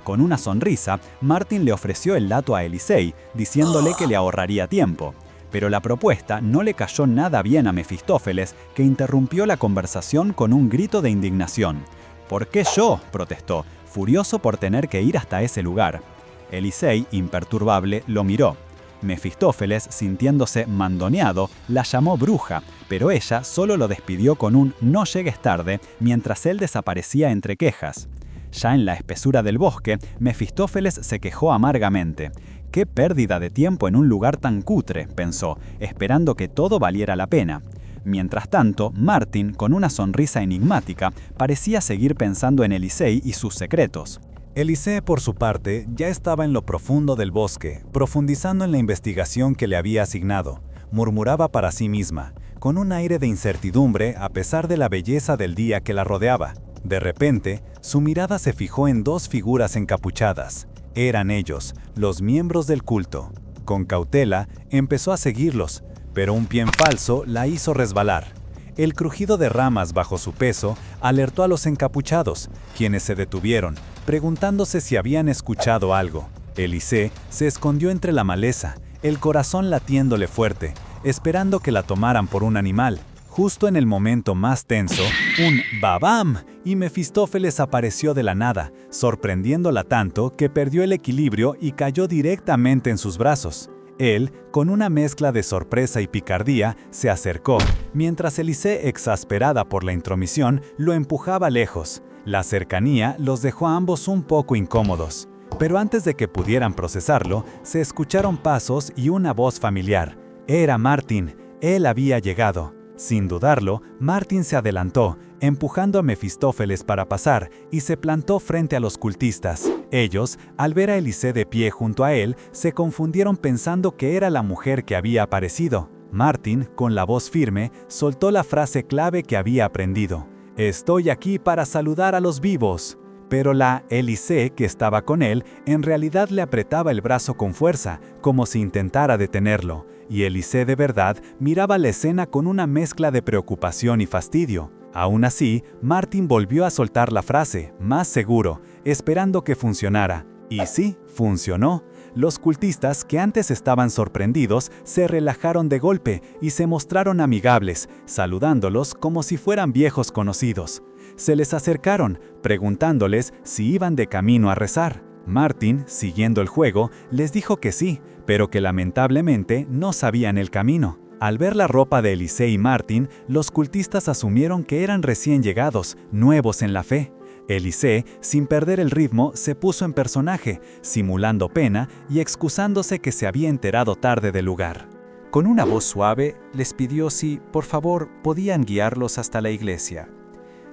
Con una sonrisa, Martin le ofreció el dato a Elisei, diciéndole que le ahorraría tiempo. Pero la propuesta no le cayó nada bien a Mefistófeles, que interrumpió la conversación con un grito de indignación. «¿Por qué yo?», protestó, furioso por tener que ir hasta ese lugar. Elisei, imperturbable, lo miró. Mefistófeles, sintiéndose mandoneado, la llamó bruja, pero ella solo lo despidió con un «no llegues tarde», mientras él desaparecía entre quejas. Ya en la espesura del bosque, Mefistófeles se quejó amargamente. «Qué pérdida de tiempo en un lugar tan cutre», pensó, esperando que todo valiera la pena. Mientras tanto, Martin, con una sonrisa enigmática, parecía seguir pensando en Elisei y sus secretos. Elisei, por su parte, ya estaba en lo profundo del bosque, profundizando en la investigación que le había asignado. Murmuraba para sí misma, con un aire de incertidumbre a pesar de la belleza del día que la rodeaba. De repente, su mirada se fijó en dos figuras encapuchadas. Eran ellos, los miembros del culto. Con cautela, empezó a seguirlos, pero un pie en falso la hizo resbalar. El crujido de ramas bajo su peso alertó a los encapuchados, quienes se detuvieron, preguntándose si habían escuchado algo. Elisei se escondió entre la maleza, el corazón latiéndole fuerte, esperando que la tomaran por un animal. Justo en el momento más tenso, un ¡babam! Y Mefistófeles apareció de la nada, sorprendiéndola tanto que perdió el equilibrio y cayó directamente en sus brazos. Él, con una mezcla de sorpresa y picardía, se acercó, mientras Elisei, exasperada por la intromisión, lo empujaba lejos. La cercanía los dejó a ambos un poco incómodos. Pero antes de que pudieran procesarlo, se escucharon pasos y una voz familiar. Era Martin. Él había llegado. Sin dudarlo, Martin se adelantó, empujando a Mefistófeles para pasar, y se plantó frente a los cultistas. Ellos, al ver a Elisei de pie junto a él, se confundieron pensando que era la mujer que había aparecido. Martin, con la voz firme, soltó la frase clave que había aprendido: «Estoy aquí para saludar a los vivos». Pero la Elisei que estaba con él, en realidad le apretaba el brazo con fuerza, como si intentara detenerlo. Y Elisei de verdad miraba la escena con una mezcla de preocupación y fastidio. Aún así, Martin volvió a soltar la frase, más seguro, esperando que funcionara. Y sí, funcionó. Los cultistas, que antes estaban sorprendidos, se relajaron de golpe y se mostraron amigables, saludándolos como si fueran viejos conocidos. Se les acercaron, preguntándoles si iban de camino a rezar. Martin, siguiendo el juego, les dijo que sí, pero que lamentablemente no sabían el camino. Al ver la ropa de Elisei y Martin, los cultistas asumieron que eran recién llegados, nuevos en la fe. Elisei, sin perder el ritmo, se puso en personaje, simulando pena y excusándose que se había enterado tarde del lugar. Con una voz suave, les pidió si, por favor, podían guiarlos hasta la iglesia.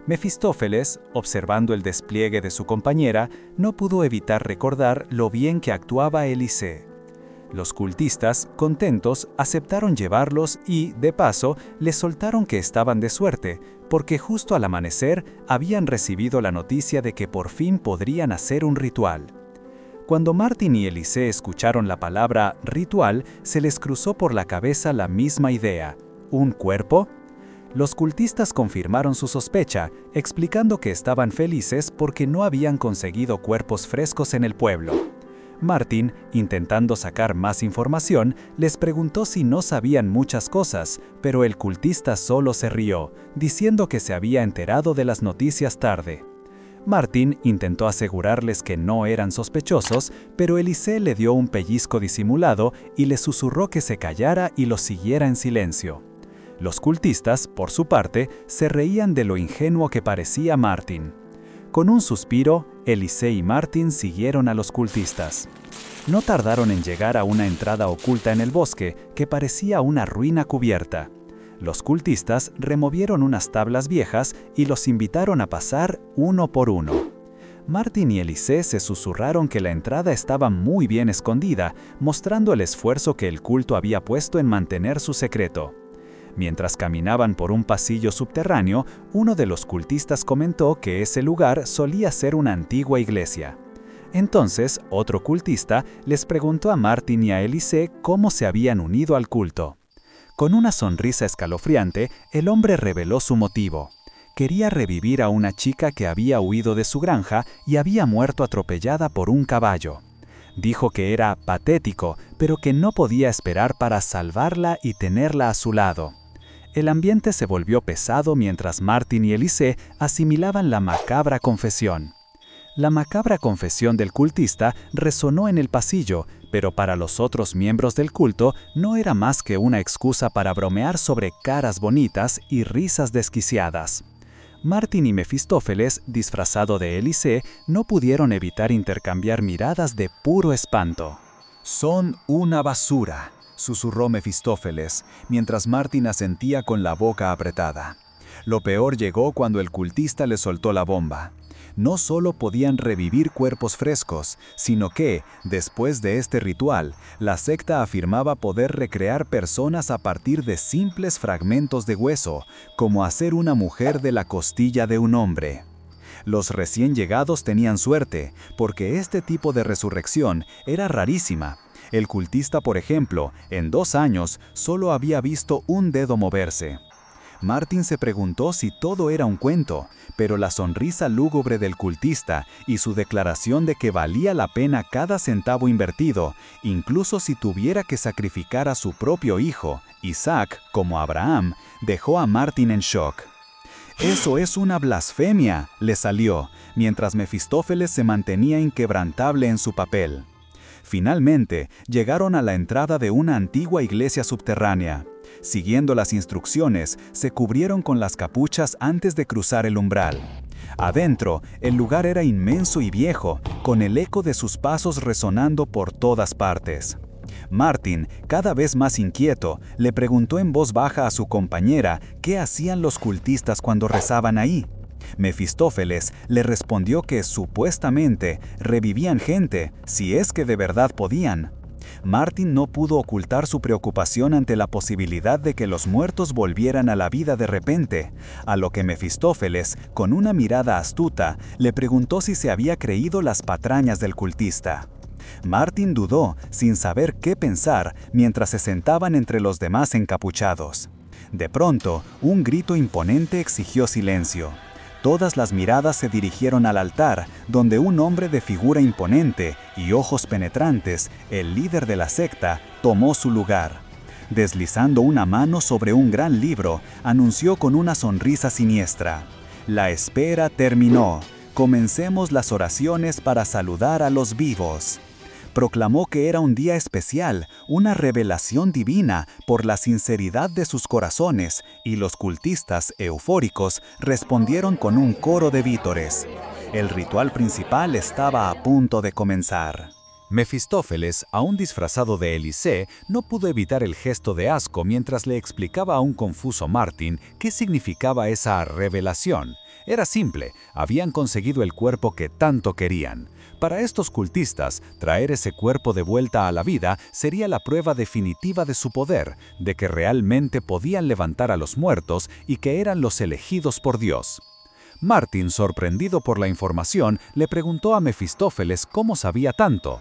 Mefistófeles, observando el despliegue de su compañera, no pudo evitar recordar lo bien que actuaba Elisei. Los cultistas, contentos, aceptaron llevarlos y, de paso, les soltaron que estaban de suerte, porque justo al amanecer habían recibido la noticia de que por fin podrían hacer un ritual. Cuando Martin y Elisei escucharon la palabra ritual, se les cruzó por la cabeza la misma idea: ¿un cuerpo? Los cultistas confirmaron su sospecha, explicando que estaban felices porque no habían conseguido cuerpos frescos en el pueblo. Martin, intentando sacar más información, les preguntó si no sabían muchas cosas, pero el cultista solo se rió, diciendo que se había enterado de las noticias tarde. Martin intentó asegurarles que no eran sospechosos, pero Elisei le dio un pellizco disimulado y le susurró que se callara y los siguiera en silencio. Los cultistas, por su parte, se reían de lo ingenuo que parecía Martin. Con un suspiro, Elise y Martin siguieron a los cultistas. No tardaron en llegar a una entrada oculta en el bosque que parecía una ruina cubierta. Los cultistas removieron unas tablas viejas y los invitaron a pasar uno por uno. Martin y Elise se susurraron que la entrada estaba muy bien escondida, mostrando el esfuerzo que el culto había puesto en mantener su secreto. Mientras caminaban por un pasillo subterráneo, uno de los cultistas comentó que ese lugar solía ser una antigua iglesia. Entonces, otro cultista les preguntó a Martin y a Elise cómo se habían unido al culto. Con una sonrisa escalofriante, el hombre reveló su motivo. Quería revivir a una chica que había huido de su granja y había muerto atropellada por un caballo. Dijo que era patético, pero que no podía esperar para salvarla y tenerla a su lado. El ambiente se volvió pesado mientras Martin y Elise asimilaban la macabra confesión. La macabra confesión del cultista resonó en el pasillo, pero para los otros miembros del culto no era más que una excusa para bromear sobre caras bonitas y risas desquiciadas. Martin y Mefistófeles, disfrazado de Elise, no pudieron evitar intercambiar miradas de puro espanto. «Son una basura», susurró Mefistófeles, mientras Martin asentía con la boca apretada. Lo peor llegó cuando el cultista le soltó la bomba. No solo podían revivir cuerpos frescos, sino que, después de este ritual, la secta afirmaba poder recrear personas a partir de simples fragmentos de hueso, como hacer una mujer de la costilla de un hombre. Los recién llegados tenían suerte, porque este tipo de resurrección era rarísima. El cultista, por ejemplo, en 2 años solo había visto un dedo moverse. Martin se preguntó si todo era un cuento, pero la sonrisa lúgubre del cultista y su declaración de que valía la pena cada centavo invertido, incluso si tuviera que sacrificar a su propio hijo, Isaac, como Abraham, dejó a Martin en shock. «Eso es una blasfemia», le salió, mientras Mefistófeles se mantenía inquebrantable en su papel. Finalmente, llegaron a la entrada de una antigua iglesia subterránea. Siguiendo las instrucciones, se cubrieron con las capuchas antes de cruzar el umbral. Adentro, el lugar era inmenso y viejo, con el eco de sus pasos resonando por todas partes. Martin, cada vez más inquieto, le preguntó en voz baja a su compañera qué hacían los cultistas cuando rezaban ahí. Mefistófeles le respondió que supuestamente revivían gente, si es que de verdad podían. Martin no pudo ocultar su preocupación ante la posibilidad de que los muertos volvieran a la vida de repente, a lo que Mefistófeles, con una mirada astuta, le preguntó si se había creído las patrañas del cultista. Martin dudó, sin saber qué pensar, mientras se sentaban entre los demás encapuchados. De pronto, un grito imponente exigió silencio. Todas las miradas se dirigieron al altar, donde un hombre de figura imponente y ojos penetrantes, el líder de la secta, tomó su lugar. Deslizando una mano sobre un gran libro, anunció con una sonrisa siniestra: «La espera terminó. Comencemos las oraciones para saludar a los vivos». Proclamó que era un día especial, una revelación divina por la sinceridad de sus corazones, y los cultistas, eufóricos, respondieron con un coro de vítores. El ritual principal estaba a punto de comenzar. Mefistófeles, aún disfrazado de Elise, no pudo evitar el gesto de asco mientras le explicaba a un confuso Martin qué significaba esa revelación. Era simple, habían conseguido el cuerpo que tanto querían. Para estos cultistas, traer ese cuerpo de vuelta a la vida sería la prueba definitiva de su poder, de que realmente podían levantar a los muertos y que eran los elegidos por Dios. Martin, sorprendido por la información, le preguntó a Mefistófeles cómo sabía tanto.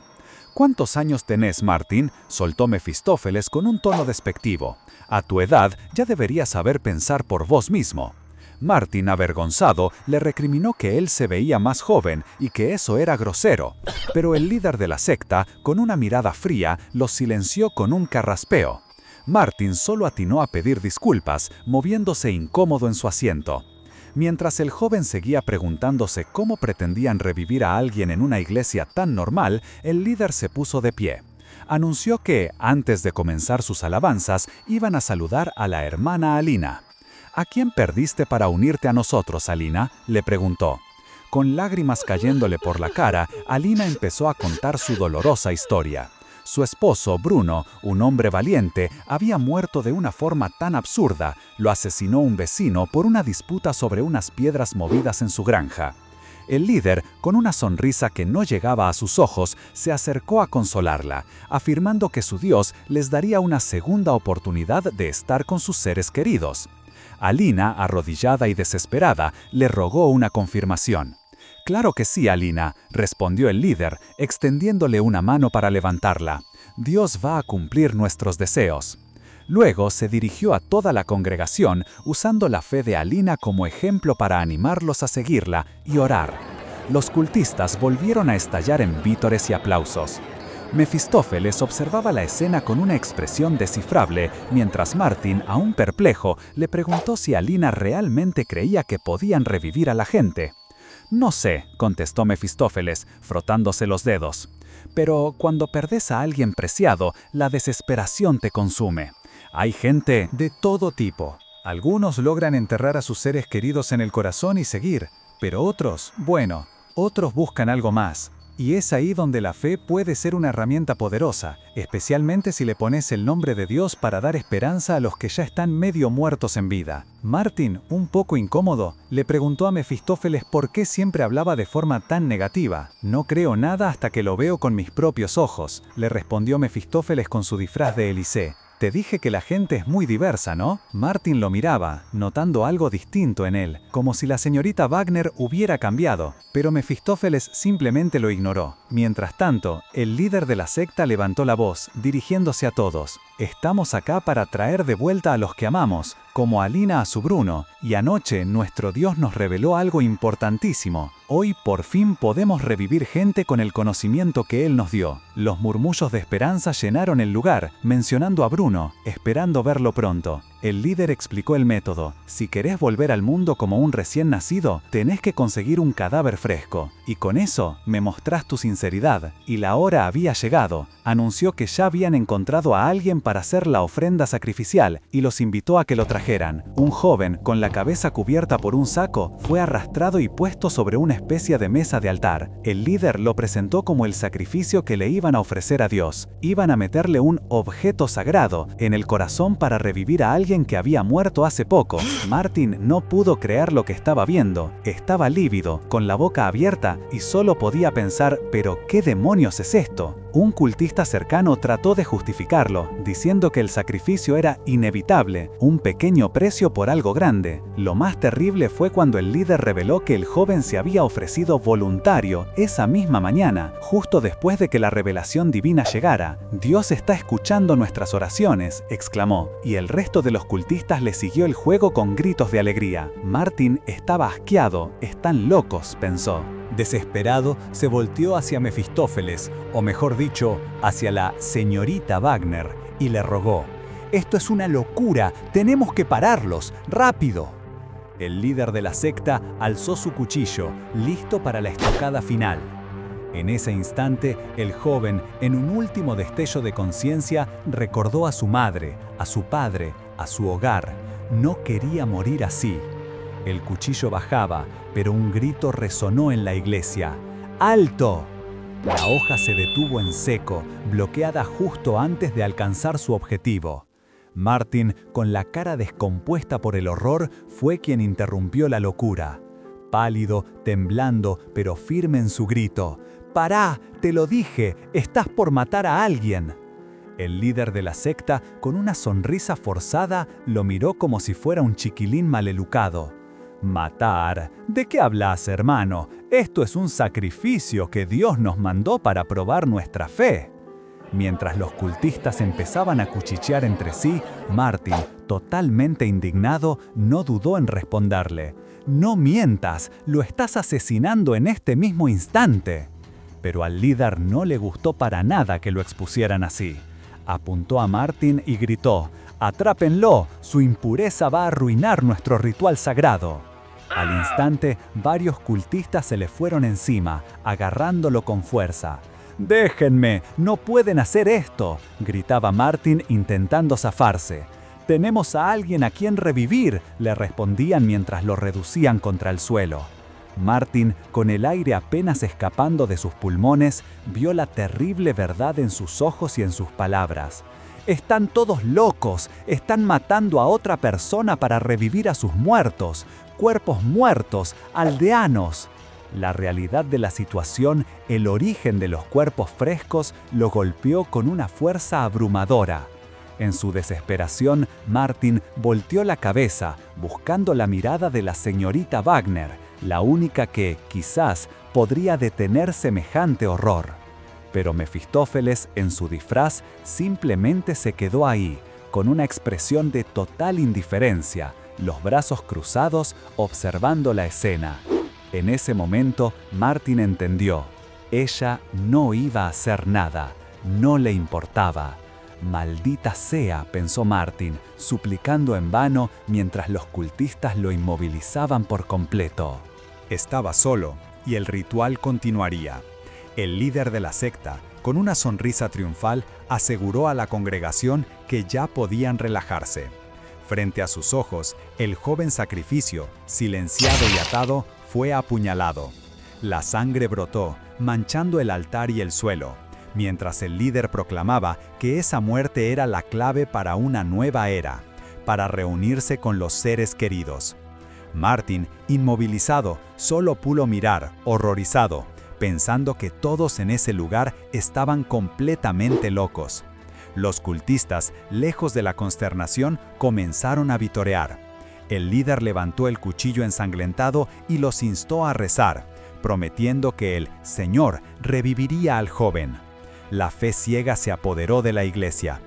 «¿Cuántos años tenés, Martin?», soltó Mefistófeles con un tono despectivo. «A tu edad ya deberías saber pensar por vos mismo». Martin, avergonzado, le recriminó que él se veía más joven y que eso era grosero, pero el líder de la secta, con una mirada fría, los silenció con un carraspeo. Martin solo atinó a pedir disculpas, moviéndose incómodo en su asiento. Mientras el joven seguía preguntándose cómo pretendían revivir a alguien en una iglesia tan normal, el líder se puso de pie. Anunció que, antes de comenzar sus alabanzas, iban a saludar a la hermana Alina. «¿A quién perdiste para unirte a nosotros, Alina?», le preguntó. Con lágrimas cayéndole por la cara, Alina empezó a contar su dolorosa historia. Su esposo, Bruno, un hombre valiente, había muerto de una forma tan absurda. Lo asesinó un vecino por una disputa sobre unas piedras movidas en su granja. El líder, con una sonrisa que no llegaba a sus ojos, se acercó a consolarla, afirmando que su Dios les daría una segunda oportunidad de estar con sus seres queridos. Alina, arrodillada y desesperada, le rogó una confirmación. «Claro que sí, Alina», respondió el líder, extendiéndole una mano para levantarla. «Dios va a cumplir nuestros deseos». Luego se dirigió a toda la congregación, usando la fe de Alina como ejemplo para animarlos a seguirla y orar. Los cultistas volvieron a estallar en vítores y aplausos. Mefistófeles observaba la escena con una expresión descifrable, mientras Martin, aún perplejo, le preguntó si Alina realmente creía que podían revivir a la gente. «No sé», contestó Mefistófeles, frotándose los dedos. «Pero cuando perdés a alguien preciado, la desesperación te consume. Hay gente de todo tipo. Algunos logran enterrar a sus seres queridos en el corazón y seguir, pero otros, otros buscan algo más. Y es ahí donde la fe puede ser una herramienta poderosa, especialmente si le pones el nombre de Dios para dar esperanza a los que ya están medio muertos en vida». Martin, un poco incómodo, le preguntó a Mefistófeles por qué siempre hablaba de forma tan negativa. «No creo nada hasta que lo veo con mis propios ojos», le respondió Mefistófeles con su disfraz de Eliseo. «Te dije que la gente es muy diversa, ¿no?». Martin lo miraba, notando algo distinto en él, como si la señorita Wagner hubiera cambiado, pero Mefistófeles simplemente lo ignoró. Mientras tanto, el líder de la secta levantó la voz, dirigiéndose a todos. «Estamos acá para traer de vuelta a los que amamos, como Alina a su Bruno, y anoche nuestro Dios nos reveló algo importantísimo. Hoy por fin podemos revivir gente con el conocimiento que Él nos dio». Los murmullos de esperanza llenaron el lugar, mencionando a Bruno, esperando verlo pronto. El líder explicó el método. «Si querés volver al mundo como un recién nacido, tenés que conseguir un cadáver fresco. Y con eso me mostrás tu sinceridad». Y la hora había llegado. Anunció que ya habían encontrado a alguien para hacer la ofrenda sacrificial y los invitó a que lo trajeran. Un joven, con la cabeza cubierta por un saco, fue arrastrado y puesto sobre una especie de mesa de altar. El líder lo presentó como el sacrificio que le iban a ofrecer a Dios. Iban a meterle un objeto sagrado en el corazón para revivir a alguien que había muerto hace poco. Martin no pudo creer lo que estaba viendo. Estaba lívido, con la boca abierta, y solo podía pensar, ¿pero qué demonios es esto? Un cultista cercano trató de justificarlo, diciendo que el sacrificio era inevitable, un pequeño precio por algo grande. Lo más terrible fue cuando el líder reveló que el joven se había ofrecido voluntario esa misma mañana, justo después de que la revelación divina llegara. «Dios está escuchando nuestras oraciones», exclamó, y el resto de los cultistas le siguió el juego con gritos de alegría. Martin estaba asqueado. «Están locos», pensó. Desesperado, se volteó hacia Mefistófeles, o mejor dicho, hacia la señorita Wagner, y le rogó: «Esto es una locura, tenemos que pararlos, rápido». El líder de la secta alzó su cuchillo, listo para la estocada final. En ese instante, el joven, en un último destello de conciencia, recordó a su madre, a su padre, a su hogar. No quería morir así. El cuchillo bajaba, pero un grito resonó en la iglesia. ¡Alto! La hoja se detuvo en seco, bloqueada justo antes de alcanzar su objetivo. Martin, con la cara descompuesta por el horror, fue quien interrumpió la locura. Pálido, temblando, pero firme en su grito: «¡Pará! Te lo dije, estás por matar a alguien». El líder de la secta, con una sonrisa forzada, lo miró como si fuera un chiquilín maleducado. «¿Matar? ¿De qué hablas, hermano? Esto es un sacrificio que Dios nos mandó para probar nuestra fe». Mientras los cultistas empezaban a cuchichear entre sí, Martin, totalmente indignado, no dudó en responderle: «No mientas, lo estás asesinando en este mismo instante». Pero al líder no le gustó para nada que lo expusieran así. Apuntó a Martin y gritó: «¡Atrápenlo! Su impureza va a arruinar nuestro ritual sagrado». Al instante, varios cultistas se le fueron encima, agarrándolo con fuerza. «¡Déjenme! ¡No pueden hacer esto!», gritaba Martin intentando zafarse. «Tenemos a alguien a quien revivir», le respondían mientras lo reducían contra el suelo. Martin, con el aire apenas escapando de sus pulmones, vio la terrible verdad en sus ojos y en sus palabras. «Están todos locos, están matando a otra persona para revivir a sus muertos, cuerpos muertos, aldeanos». La realidad de la situación, el origen de los cuerpos frescos, lo golpeó con una fuerza abrumadora. En su desesperación, Martin volteó la cabeza, buscando la mirada de la señorita Wagner, la única que, quizás, podría detener semejante horror. Pero Mefistófeles, en su disfraz, simplemente se quedó ahí, con una expresión de total indiferencia, los brazos cruzados, observando la escena. En ese momento, Martin entendió. Ella no iba a hacer nada, no le importaba. «Maldita sea», pensó Martin, suplicando en vano mientras los cultistas lo inmovilizaban por completo. Estaba solo, y el ritual continuaría. El líder de la secta, con una sonrisa triunfal, aseguró a la congregación que ya podían relajarse. Frente a sus ojos, el joven sacrificio, silenciado y atado, fue apuñalado. La sangre brotó, manchando el altar y el suelo, mientras el líder proclamaba que esa muerte era la clave para una nueva era, para reunirse con los seres queridos. Martin, inmovilizado, solo pudo mirar, horrorizado, pensando que todos en ese lugar estaban completamente locos. Los cultistas, lejos de la consternación, comenzaron a vitorear. El líder levantó el cuchillo ensangrentado y los instó a rezar, prometiendo que el Señor reviviría al joven. La fe ciega se apoderó de la iglesia.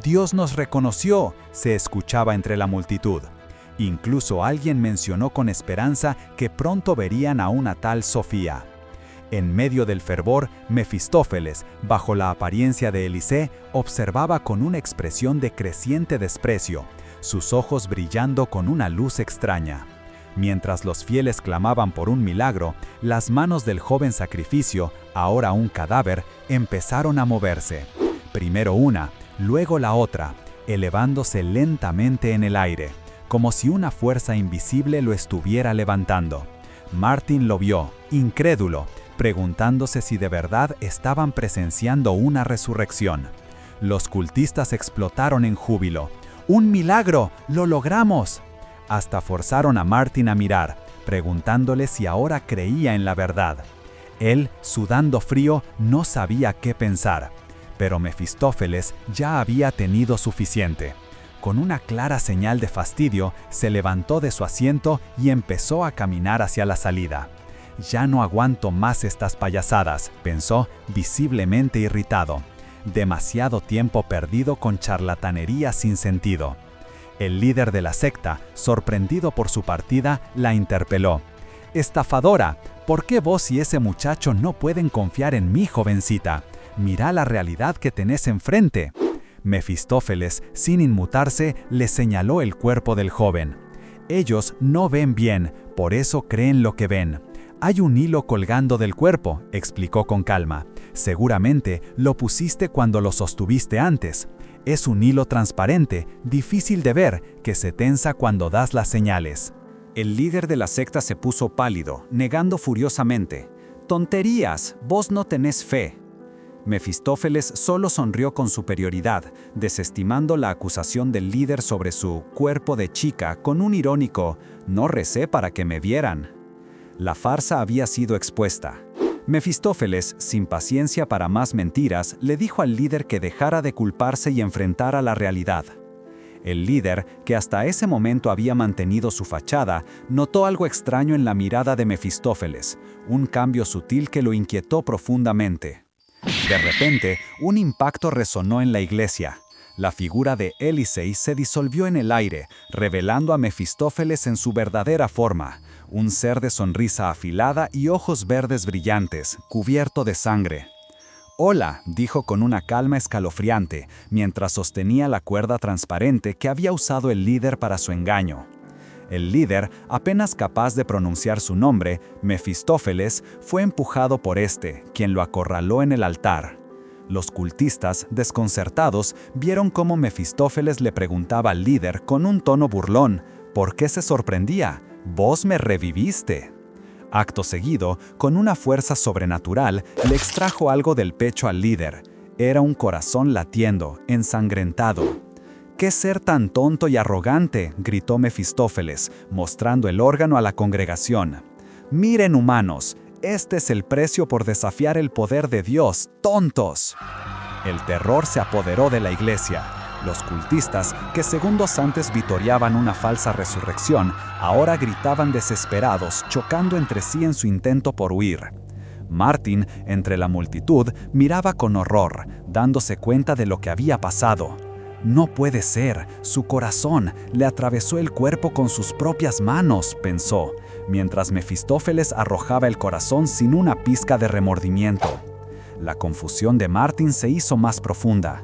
«Dios nos reconoció», se escuchaba entre la multitud. Incluso alguien mencionó con esperanza que pronto verían a una tal Sofía. En medio del fervor, Mefistófeles, bajo la apariencia de Eliseo, observaba con una expresión de creciente desprecio, sus ojos brillando con una luz extraña. Mientras los fieles clamaban por un milagro, las manos del joven sacrificio, ahora un cadáver, empezaron a moverse. Primero una, luego la otra, elevándose lentamente en el aire, como si una fuerza invisible lo estuviera levantando. Martin lo vio, incrédulo, preguntándose si de verdad estaban presenciando una resurrección. Los cultistas explotaron en júbilo. ¡Un milagro! ¡Lo logramos! Hasta forzaron a Martin a mirar, preguntándole si ahora creía en la verdad. Él, sudando frío, no sabía qué pensar. Pero Mefistófeles ya había tenido suficiente. Con una clara señal de fastidio, se levantó de su asiento y empezó a caminar hacia la salida. «Ya no aguanto más estas payasadas», pensó, visiblemente irritado. Demasiado tiempo perdido con charlatanería sin sentido. El líder de la secta, sorprendido por su partida, la interpeló. «Estafadora, ¿por qué vos y ese muchacho no pueden confiar en mí, jovencita? Mira la realidad que tenés enfrente». Mefistófeles, sin inmutarse, le señaló el cuerpo del joven. «Ellos no ven bien, por eso creen lo que ven. Hay un hilo colgando del cuerpo», explicó con calma. «Seguramente lo pusiste cuando lo sostuviste antes. Es un hilo transparente, difícil de ver, que se tensa cuando das las señales». El líder de la secta se puso pálido, negando furiosamente. «¡Tonterías! Vos no tenés fe». Mefistófeles solo sonrió con superioridad, desestimando la acusación del líder sobre su cuerpo de chica con un irónico «no recé para que me vieran». La farsa había sido expuesta. Mefistófeles, sin paciencia para más mentiras, le dijo al líder que dejara de culparse y enfrentara la realidad. El líder, que hasta ese momento había mantenido su fachada, notó algo extraño en la mirada de Mefistófeles, un cambio sutil que lo inquietó profundamente. De repente, un impacto resonó en la iglesia. La figura de Eliseo se disolvió en el aire, revelando a Mefistófeles en su verdadera forma, un ser de sonrisa afilada y ojos verdes brillantes, cubierto de sangre. «Hola», dijo con una calma escalofriante, mientras sostenía la cuerda transparente que había usado el líder para su engaño. El líder, apenas capaz de pronunciar su nombre, Mefistófeles, fue empujado por este, quien lo acorraló en el altar. Los cultistas, desconcertados, vieron cómo Mefistófeles le preguntaba al líder con un tono burlón, ¿por qué se sorprendía? «Vos me reviviste». Acto seguido, con una fuerza sobrenatural, le extrajo algo del pecho al líder. Era un corazón latiendo, ensangrentado. «¿Qué ser tan tonto y arrogante?», gritó Mefistófeles, mostrando el órgano a la congregación. «Miren, humanos, este es el precio por desafiar el poder de Dios, tontos». El terror se apoderó de la iglesia. Los cultistas, que segundos antes vitoreaban una falsa resurrección, ahora gritaban desesperados, chocando entre sí en su intento por huir. Martin, entre la multitud, miraba con horror, dándose cuenta de lo que había pasado. «No puede ser, su corazón le atravesó el cuerpo con sus propias manos», pensó, mientras Mefistófeles arrojaba el corazón sin una pizca de remordimiento. La confusión de Martin se hizo más profunda.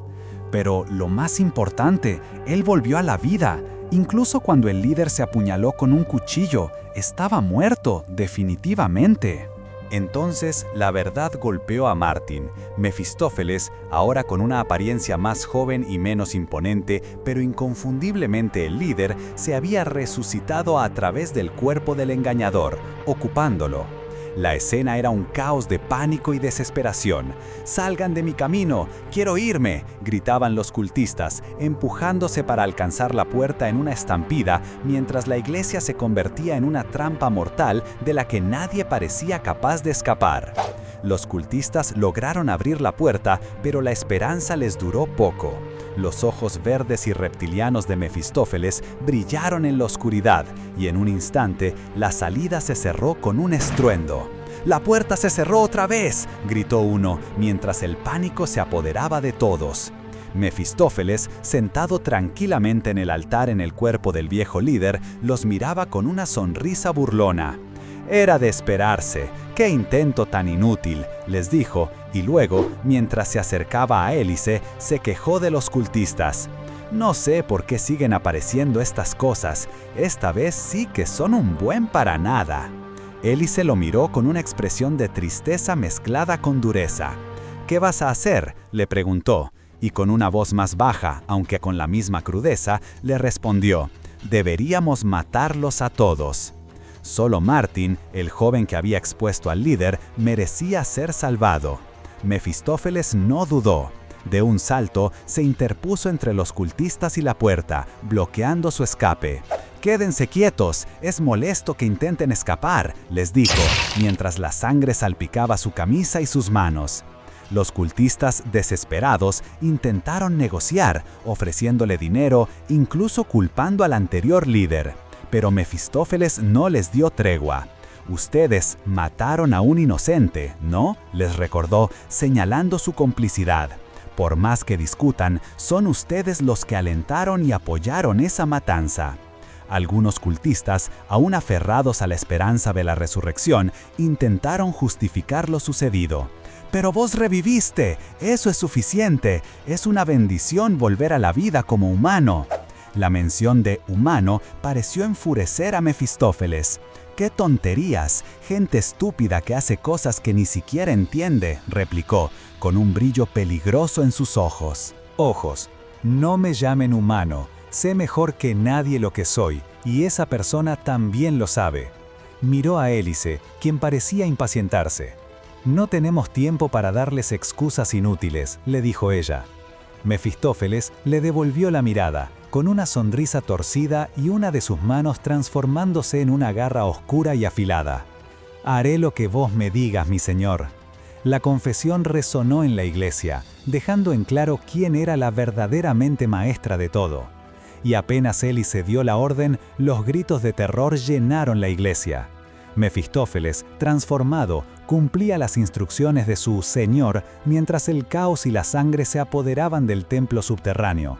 Pero lo más importante, él volvió a la vida. Incluso cuando el líder se apuñaló con un cuchillo, estaba muerto, definitivamente. Entonces, la verdad golpeó a Martin. Mefistófeles, ahora con una apariencia más joven y menos imponente, pero inconfundiblemente el líder, se había resucitado a través del cuerpo del engañador, ocupándolo. La escena era un caos de pánico y desesperación. «¡Salgan de mi camino! ¡Quiero irme!», gritaban los cultistas, empujándose para alcanzar la puerta en una estampida, mientras la iglesia se convertía en una trampa mortal de la que nadie parecía capaz de escapar. Los cultistas lograron abrir la puerta, pero la esperanza les duró poco. Los ojos verdes y reptilianos de Mefistófeles brillaron en la oscuridad, y en un instante la salida se cerró con un estruendo. «¡La puerta se cerró otra vez!», gritó uno, mientras el pánico se apoderaba de todos. Mefistófeles, sentado tranquilamente en el altar en el cuerpo del viejo líder, los miraba con una sonrisa burlona. «Era de esperarse. ¡Qué intento tan inútil!», les dijo, y luego, mientras se acercaba a Hélice, se quejó de los cultistas. «No sé por qué siguen apareciendo estas cosas. Esta vez sí que son un buen para nada». Hélice lo miró con una expresión de tristeza mezclada con dureza. «¿Qué vas a hacer?», le preguntó, y con una voz más baja, aunque con la misma crudeza, le respondió: «Deberíamos matarlos a todos». Solo Martin, el joven que había expuesto al líder, merecía ser salvado. Mefistófeles no dudó. De un salto, se interpuso entre los cultistas y la puerta, bloqueando su escape. «¡Quédense quietos! Es molesto que intenten escapar», les dijo, mientras la sangre salpicaba su camisa y sus manos. Los cultistas, desesperados, intentaron negociar, ofreciéndole dinero, incluso culpando al anterior líder. Pero Mefistófeles no les dio tregua. «Ustedes mataron a un inocente, ¿no?», les recordó, señalando su complicidad. «Por más que discutan, son ustedes los que alentaron y apoyaron esa matanza». Algunos cultistas, aún aferrados a la esperanza de la resurrección, intentaron justificar lo sucedido. «Pero vos reviviste, eso es suficiente, es una bendición volver a la vida como humano». La mención de humano pareció enfurecer a Mefistófeles. «¡Qué tonterías! Gente estúpida que hace cosas que ni siquiera entiende», replicó, con un brillo peligroso en sus ojos. «Ojos, no me llamen humano. Sé mejor que nadie lo que soy, y esa persona también lo sabe». Miró a Hélice, quien parecía impacientarse. «No tenemos tiempo para darles excusas inútiles», le dijo ella. Mefistófeles le devolvió la mirada, con una sonrisa torcida y una de sus manos transformándose en una garra oscura y afilada. «Haré lo que vos me digas, mi señor». La confesión resonó en la iglesia, dejando en claro quién era la verdaderamente maestra de todo. Y apenas Hélice dio la orden, los gritos de terror llenaron la iglesia. Mefistófeles, transformado, cumplía las instrucciones de su señor mientras el caos y la sangre se apoderaban del templo subterráneo.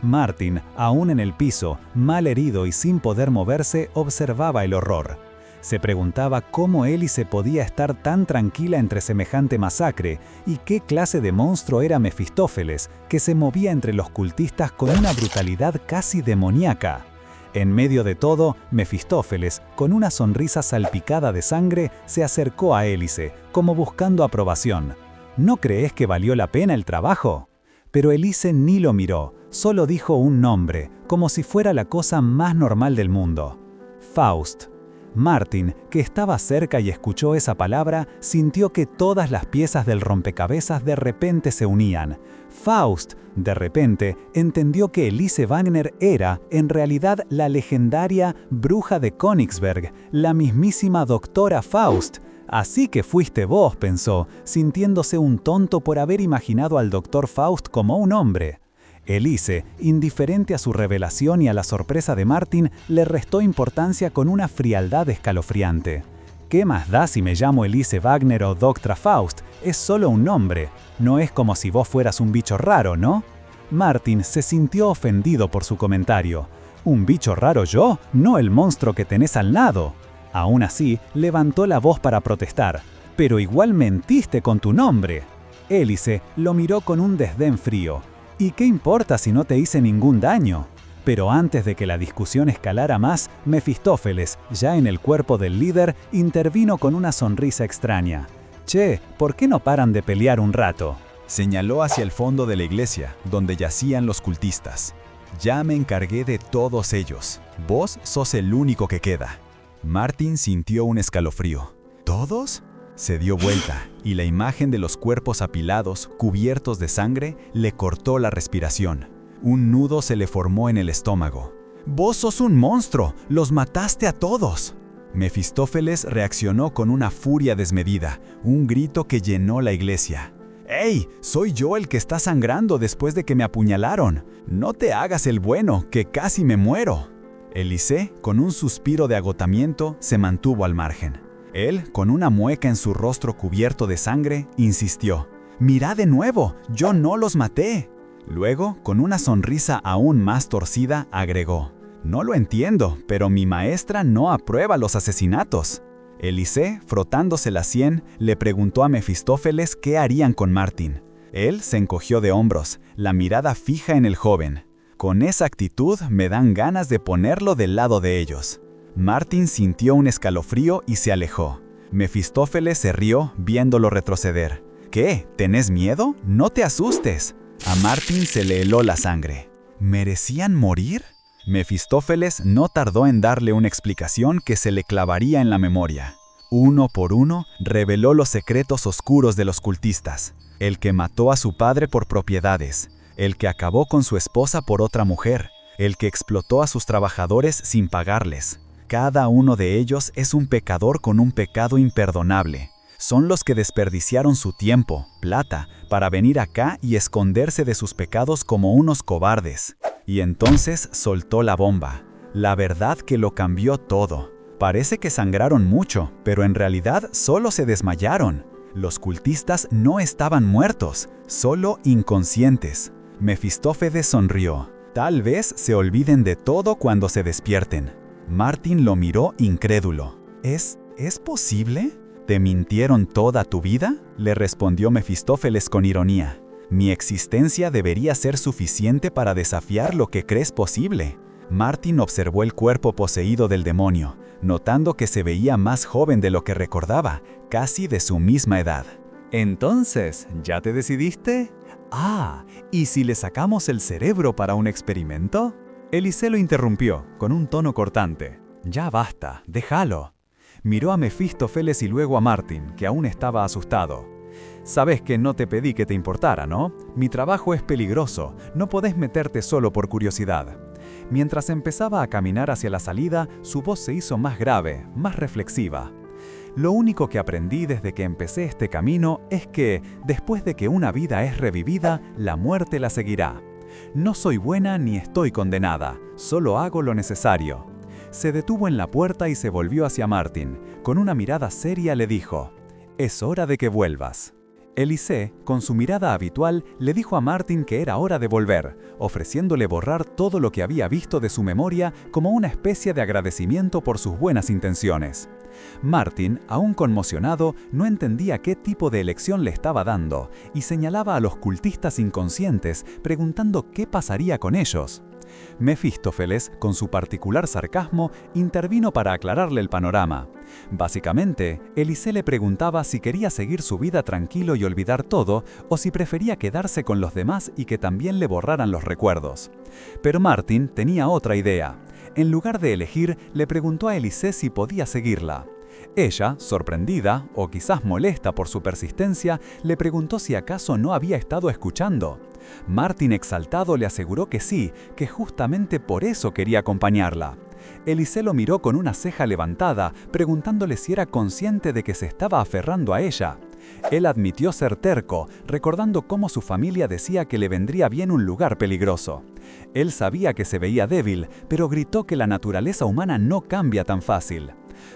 Martin, aún en el piso, mal herido y sin poder moverse, observaba el horror. Se preguntaba cómo Hélice podía estar tan tranquila entre semejante masacre y qué clase de monstruo era Mefistófeles, que se movía entre los cultistas con una brutalidad casi demoníaca. En medio de todo, Mefistófeles, con una sonrisa salpicada de sangre, se acercó a Hélice, como buscando aprobación. «¿No crees que valió la pena el trabajo?». Pero Hélice ni lo miró, solo dijo un nombre, como si fuera la cosa más normal del mundo: «Faust». Martin, que estaba cerca y escuchó esa palabra, sintió que todas las piezas del rompecabezas de repente se unían. Faust, de repente, entendió que Elise Wagner era, en realidad, la legendaria bruja de Königsberg, la mismísima doctora Faust. Así que fuiste vos, pensó, sintiéndose un tonto por haber imaginado al doctor Faust como un hombre. Elise, indiferente a su revelación y a la sorpresa de Martin, le restó importancia con una frialdad escalofriante. ¿Qué más da si me llamo Elise Wagner o Doctora Faust? Es solo un nombre. No es como si vos fueras un bicho raro, ¿no? Martin se sintió ofendido por su comentario. ¿Un bicho raro yo? No el monstruo que tenés al lado. Aún así, levantó la voz para protestar. Pero igual mentiste con tu nombre. Elise lo miró con un desdén frío. ¿Y qué importa si no te hice ningún daño? Pero antes de que la discusión escalara más, Mefistófeles, ya en el cuerpo del líder, intervino con una sonrisa extraña. «Che, ¿por qué no paran de pelear un rato?». Señaló hacia el fondo de la iglesia, donde yacían los cultistas. «Ya me encargué de todos ellos. Vos sos el único que queda». Martin sintió un escalofrío. ¿Todos? Se dio vuelta, y la imagen de los cuerpos apilados, cubiertos de sangre, le cortó la respiración. Un nudo se le formó en el estómago. «¡Vos sos un monstruo! ¡Los mataste a todos!». Mefistófeles reaccionó con una furia desmedida, un grito que llenó la iglesia. «¡Ey! Soy yo el que está sangrando después de que me apuñalaron. No te hagas el bueno, que casi me muero». Elise, con un suspiro de agotamiento, se mantuvo al margen. Él, con una mueca en su rostro cubierto de sangre, insistió. «¡Mirá de nuevo! ¡Yo no los maté!». Luego, con una sonrisa aún más torcida, agregó. «No lo entiendo, pero mi maestra no aprueba los asesinatos». Elise, frotándose la sien, le preguntó a Mefistófeles qué harían con Martin. Él se encogió de hombros, la mirada fija en el joven. «Con esa actitud me dan ganas de ponerlo del lado de ellos». Martin sintió un escalofrío y se alejó. Mefistófeles se rió viéndolo retroceder. «¿Qué? ¿Tenés miedo? No te asustes». A Martin se le heló la sangre. ¿Merecían morir? Mefistófeles no tardó en darle una explicación que se le clavaría en la memoria. Uno por uno, reveló los secretos oscuros de los cultistas. El que mató a su padre por propiedades. El que acabó con su esposa por otra mujer. El que explotó a sus trabajadores sin pagarles. Cada uno de ellos es un pecador con un pecado imperdonable. Son los que desperdiciaron su tiempo, plata, para venir acá y esconderse de sus pecados como unos cobardes. Y entonces soltó la bomba. La verdad que lo cambió todo. Parece que sangraron mucho, pero en realidad solo se desmayaron. Los cultistas no estaban muertos, solo inconscientes. Mefistófeles sonrió. Tal vez se olviden de todo cuando se despierten. Martin lo miró incrédulo. ¿Es posible? ¿Te mintieron toda tu vida?, le respondió Mefistófeles con ironía. Mi existencia debería ser suficiente para desafiar lo que crees posible. Martin observó el cuerpo poseído del demonio, notando que se veía más joven de lo que recordaba, casi de su misma edad. Entonces, ¿ya te decidiste? ¿Y si le sacamos el cerebro para un experimento? Elise lo interrumpió, con un tono cortante. Ya basta, déjalo. Miró a Mefistófeles y luego a Martin, que aún estaba asustado. Sabes que no te pedí que te importara, ¿no? Mi trabajo es peligroso, no podés meterte solo por curiosidad. Mientras empezaba a caminar hacia la salida, su voz se hizo más grave, más reflexiva. Lo único que aprendí desde que empecé este camino es que, después de que una vida es revivida, la muerte la seguirá. No soy buena ni estoy condenada, solo hago lo necesario. Se detuvo en la puerta y se volvió hacia Martin. Con una mirada seria le dijo, «Es hora de que vuelvas». Elise, con su mirada habitual, le dijo a Martin que era hora de volver, ofreciéndole borrar todo lo que había visto de su memoria como una especie de agradecimiento por sus buenas intenciones. Martin, aún conmocionado, no entendía qué tipo de elección le estaba dando y señalaba a los cultistas inconscientes, preguntando qué pasaría con ellos. Mefistófeles, con su particular sarcasmo, intervino para aclararle el panorama. Básicamente, Elise le preguntaba si quería seguir su vida tranquilo y olvidar todo, o si prefería quedarse con los demás y que también le borraran los recuerdos. Pero Martin tenía otra idea. En lugar de elegir, le preguntó a Élise si podía seguirla. Ella, sorprendida, o quizás molesta por su persistencia, le preguntó si acaso no había estado escuchando. Martin, exaltado, le aseguró que sí, que justamente por eso quería acompañarla. Élise lo miró con una ceja levantada, preguntándole si era consciente de que se estaba aferrando a ella. Él admitió ser terco, recordando cómo su familia decía que le vendría bien un lugar peligroso. Él sabía que se veía débil, pero gritó que la naturaleza humana no cambia tan fácil.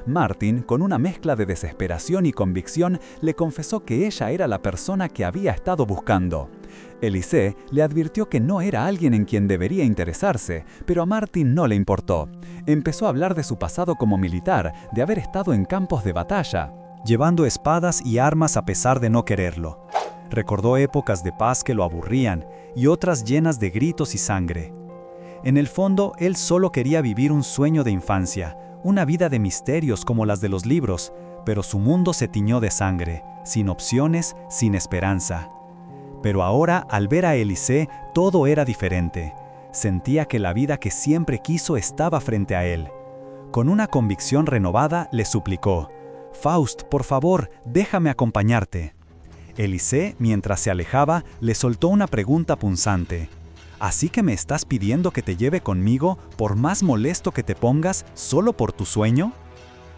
Martin, con una mezcla de desesperación y convicción, le confesó que ella era la persona que había estado buscando. Élise le advirtió que no era alguien en quien debería interesarse, pero a Martin no le importó. Empezó a hablar de su pasado como militar, de haber estado en campos de batalla, llevando espadas y armas a pesar de no quererlo. Recordó épocas de paz que lo aburrían y otras llenas de gritos y sangre. En el fondo, él solo quería vivir un sueño de infancia, una vida de misterios como las de los libros, pero su mundo se tiñó de sangre, sin opciones, sin esperanza. Pero ahora, al ver a Élise, todo era diferente. Sentía que la vida que siempre quiso estaba frente a él. Con una convicción renovada, le suplicó: «Faust, por favor, déjame acompañarte». Élise, mientras se alejaba, le soltó una pregunta punzante. ¿Así que me estás pidiendo que te lleve conmigo, por más molesto que te pongas, solo por tu sueño?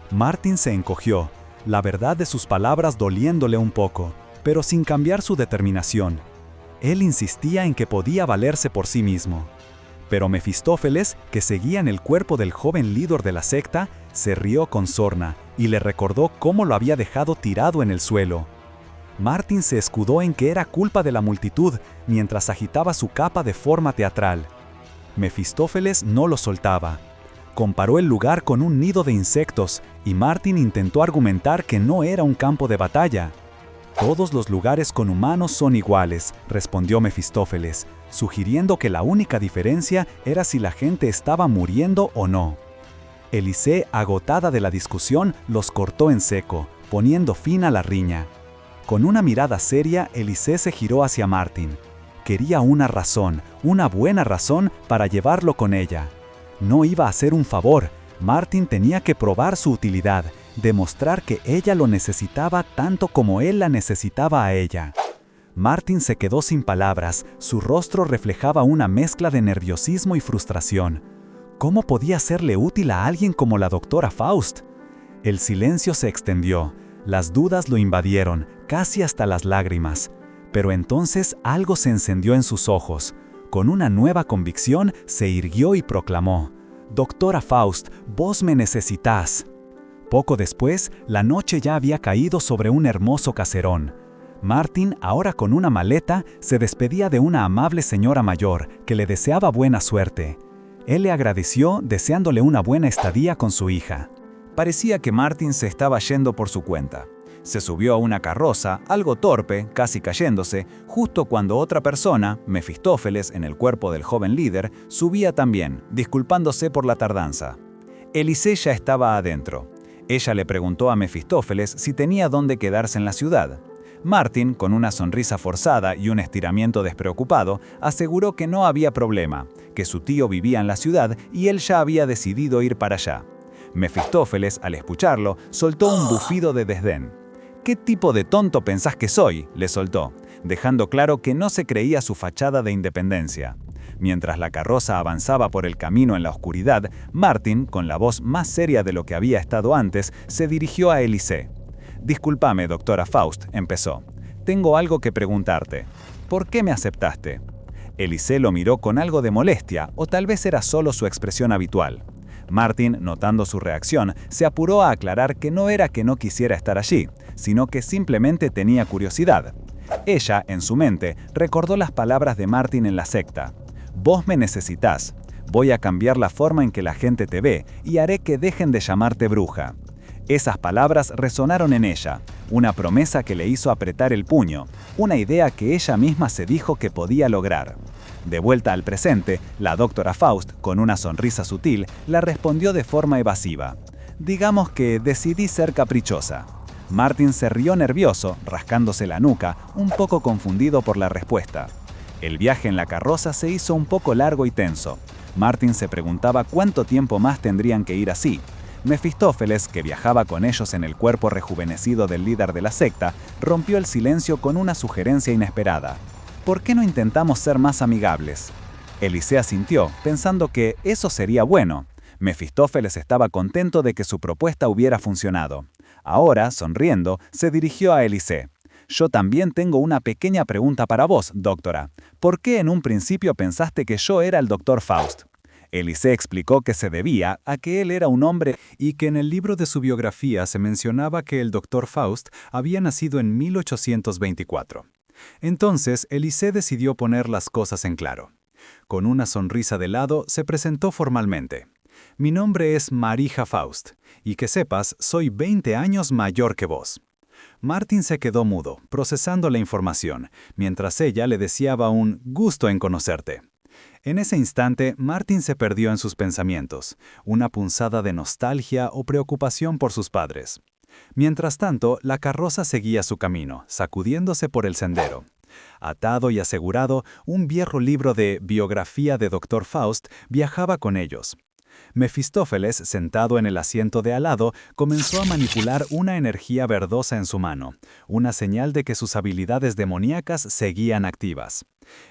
Martin se encogió, la verdad de sus palabras doliéndole un poco, pero sin cambiar su determinación. Él insistía en que podía valerse por sí mismo. Pero Mefistófeles, que seguía en el cuerpo del joven líder de la secta, se rió con sorna y le recordó cómo lo había dejado tirado en el suelo. Martin se escudó en que era culpa de la multitud mientras agitaba su capa de forma teatral. Mefistófeles no lo soltaba. Comparó el lugar con un nido de insectos y Martin intentó argumentar que no era un campo de batalla. «Todos los lugares con humanos son iguales», respondió Mefistófeles, sugiriendo que la única diferencia era si la gente estaba muriendo o no. Élise, agotada de la discusión, los cortó en seco, poniendo fin a la riña. Con una mirada seria, Élise se giró hacia Martin. Quería una razón, una buena razón para llevarlo con ella. No iba a hacer un favor, Martin tenía que probar su utilidad, demostrar que ella lo necesitaba tanto como él la necesitaba a ella. Martin se quedó sin palabras, su rostro reflejaba una mezcla de nerviosismo y frustración. ¿Cómo podía serle útil a alguien como la doctora Faust? El silencio se extendió, las dudas lo invadieron, casi hasta las lágrimas. Pero entonces algo se encendió en sus ojos. Con una nueva convicción se irguió y proclamó: «Doctora Faust, vos me necesitás». Poco después, la noche ya había caído sobre un hermoso caserón. Martin, ahora con una maleta, se despedía de una amable señora mayor que le deseaba buena suerte. Él le agradeció, deseándole una buena estadía con su hija. Parecía que Martin se estaba yendo por su cuenta. Se subió a una carroza, algo torpe, casi cayéndose, justo cuando otra persona, Mefistófeles en el cuerpo del joven líder, subía también, disculpándose por la tardanza. Élise ya estaba adentro. Ella le preguntó a Mefistófeles si tenía dónde quedarse en la ciudad. Martin, con una sonrisa forzada y un estiramiento despreocupado, aseguró que no había problema, que su tío vivía en la ciudad y él ya había decidido ir para allá. Mefistófeles, al escucharlo, soltó un bufido de desdén. «¿Qué tipo de tonto pensás que soy?», le soltó, dejando claro que no se creía su fachada de independencia. Mientras la carroza avanzaba por el camino en la oscuridad, Martin, con la voz más seria de lo que había estado antes, se dirigió a Élise. «Discúlpame, doctora Faust», empezó. «Tengo algo que preguntarte. ¿Por qué me aceptaste?» Élise lo miró con algo de molestia, o tal vez era solo su expresión habitual. Martin, notando su reacción, se apuró a aclarar que no era que no quisiera estar allí, sino que simplemente tenía curiosidad. Ella, en su mente, recordó las palabras de Martin en la secta. «Vos me necesitás. Voy a cambiar la forma en que la gente te ve y haré que dejen de llamarte bruja». Esas palabras resonaron en ella, una promesa que le hizo apretar el puño, una idea que ella misma se dijo que podía lograr. De vuelta al presente, la doctora Faust, con una sonrisa sutil, la respondió de forma evasiva. «Digamos que decidí ser caprichosa». Martin se rió nervioso, rascándose la nuca, un poco confundido por la respuesta. El viaje en la carroza se hizo un poco largo y tenso. Martin se preguntaba cuánto tiempo más tendrían que ir así. Mefistófeles, que viajaba con ellos en el cuerpo rejuvenecido del líder de la secta, rompió el silencio con una sugerencia inesperada. ¿Por qué no intentamos ser más amigables? Eliseo asintió, pensando que eso sería bueno. Mefistófeles estaba contento de que su propuesta hubiera funcionado. Ahora, sonriendo, se dirigió a Eliseo. Yo también tengo una pequeña pregunta para vos, doctora. ¿Por qué en un principio pensaste que yo era el doctor Faust? Eliseo explicó que se debía a que él era un hombre y que en el libro de su biografía se mencionaba que el doctor Faust había nacido en 1824. Entonces, Eliseo decidió poner las cosas en claro. Con una sonrisa de lado, se presentó formalmente. Mi nombre es Marija Faust, y que sepas, soy 20 años mayor que vos. Martin se quedó mudo, procesando la información, mientras ella le deseaba un gusto en conocerte. En ese instante, Martin se perdió en sus pensamientos, una punzada de nostalgia o preocupación por sus padres. Mientras tanto, la carroza seguía su camino, sacudiéndose por el sendero. Atado y asegurado, un viejo libro de biografía de Dr. Faust viajaba con ellos. Mefistófeles, sentado en el asiento de al lado, comenzó a manipular una energía verdosa en su mano, una señal de que sus habilidades demoníacas seguían activas.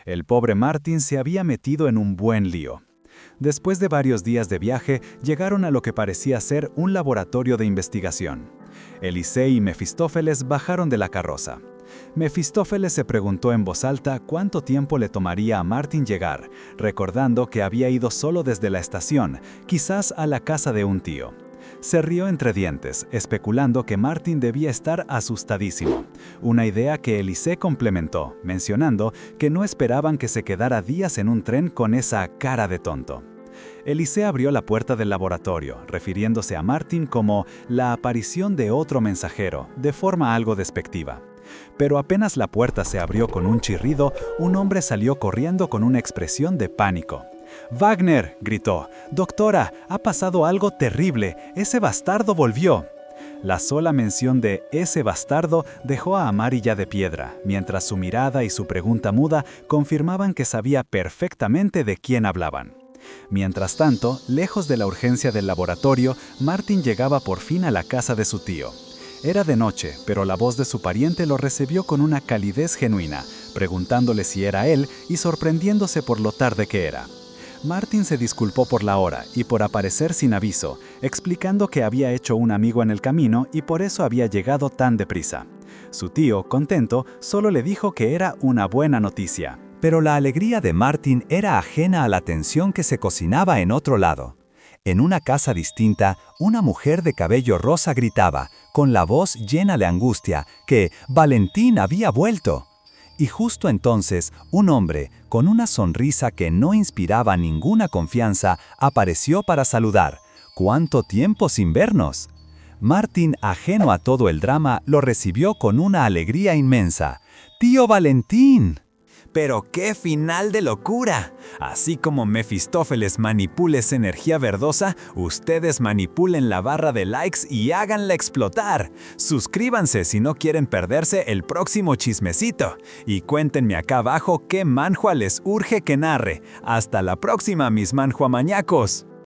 El pobre Martin se había metido en un buen lío. Después de varios días de viaje, llegaron a lo que parecía ser un laboratorio de investigación. Eliseo y Mefistófeles bajaron de la carroza. Mefistófeles se preguntó en voz alta cuánto tiempo le tomaría a Martin llegar, recordando que había ido solo desde la estación, quizás a la casa de un tío. Se rió entre dientes, especulando que Martin debía estar asustadísimo, una idea que Eliseo complementó, mencionando que no esperaban que se quedara días en un tren con esa cara de tonto. Eliseo abrió la puerta del laboratorio, refiriéndose a Martin como la aparición de otro mensajero, de forma algo despectiva. Pero apenas la puerta se abrió con un chirrido, un hombre salió corriendo con una expresión de pánico. «¡Wagner!», gritó. «Doctora, ha pasado algo terrible. Ese bastardo volvió». La sola mención de «ese bastardo» dejó a Amari ya de piedra, mientras su mirada y su pregunta muda confirmaban que sabía perfectamente de quién hablaban. Mientras tanto, lejos de la urgencia del laboratorio, Martin llegaba por fin a la casa de su tío. Era de noche, pero la voz de su pariente lo recibió con una calidez genuina, preguntándole si era él y sorprendiéndose por lo tarde que era. Martin se disculpó por la hora y por aparecer sin aviso, explicando que había hecho un amigo en el camino y por eso había llegado tan deprisa. Su tío, contento, solo le dijo que era una buena noticia. Pero la alegría de Martin era ajena a la tensión que se cocinaba en otro lado. En una casa distinta, una mujer de cabello rosa gritaba, con la voz llena de angustia, que Valentín había vuelto. Y justo entonces, un hombre, con una sonrisa que no inspiraba ninguna confianza, apareció para saludar. ¿Cuánto tiempo sin vernos? Martin, ajeno a todo el drama, lo recibió con una alegría inmensa. ¡Tío Valentín! ¡Pero qué final de locura! Así como Mefistófeles manipula esa energía verdosa, ustedes manipulen la barra de likes y háganla explotar. Suscríbanse si no quieren perderse el próximo chismecito. Y cuéntenme acá abajo qué manhua les urge que narre. ¡Hasta la próxima, mis manhuamañacos!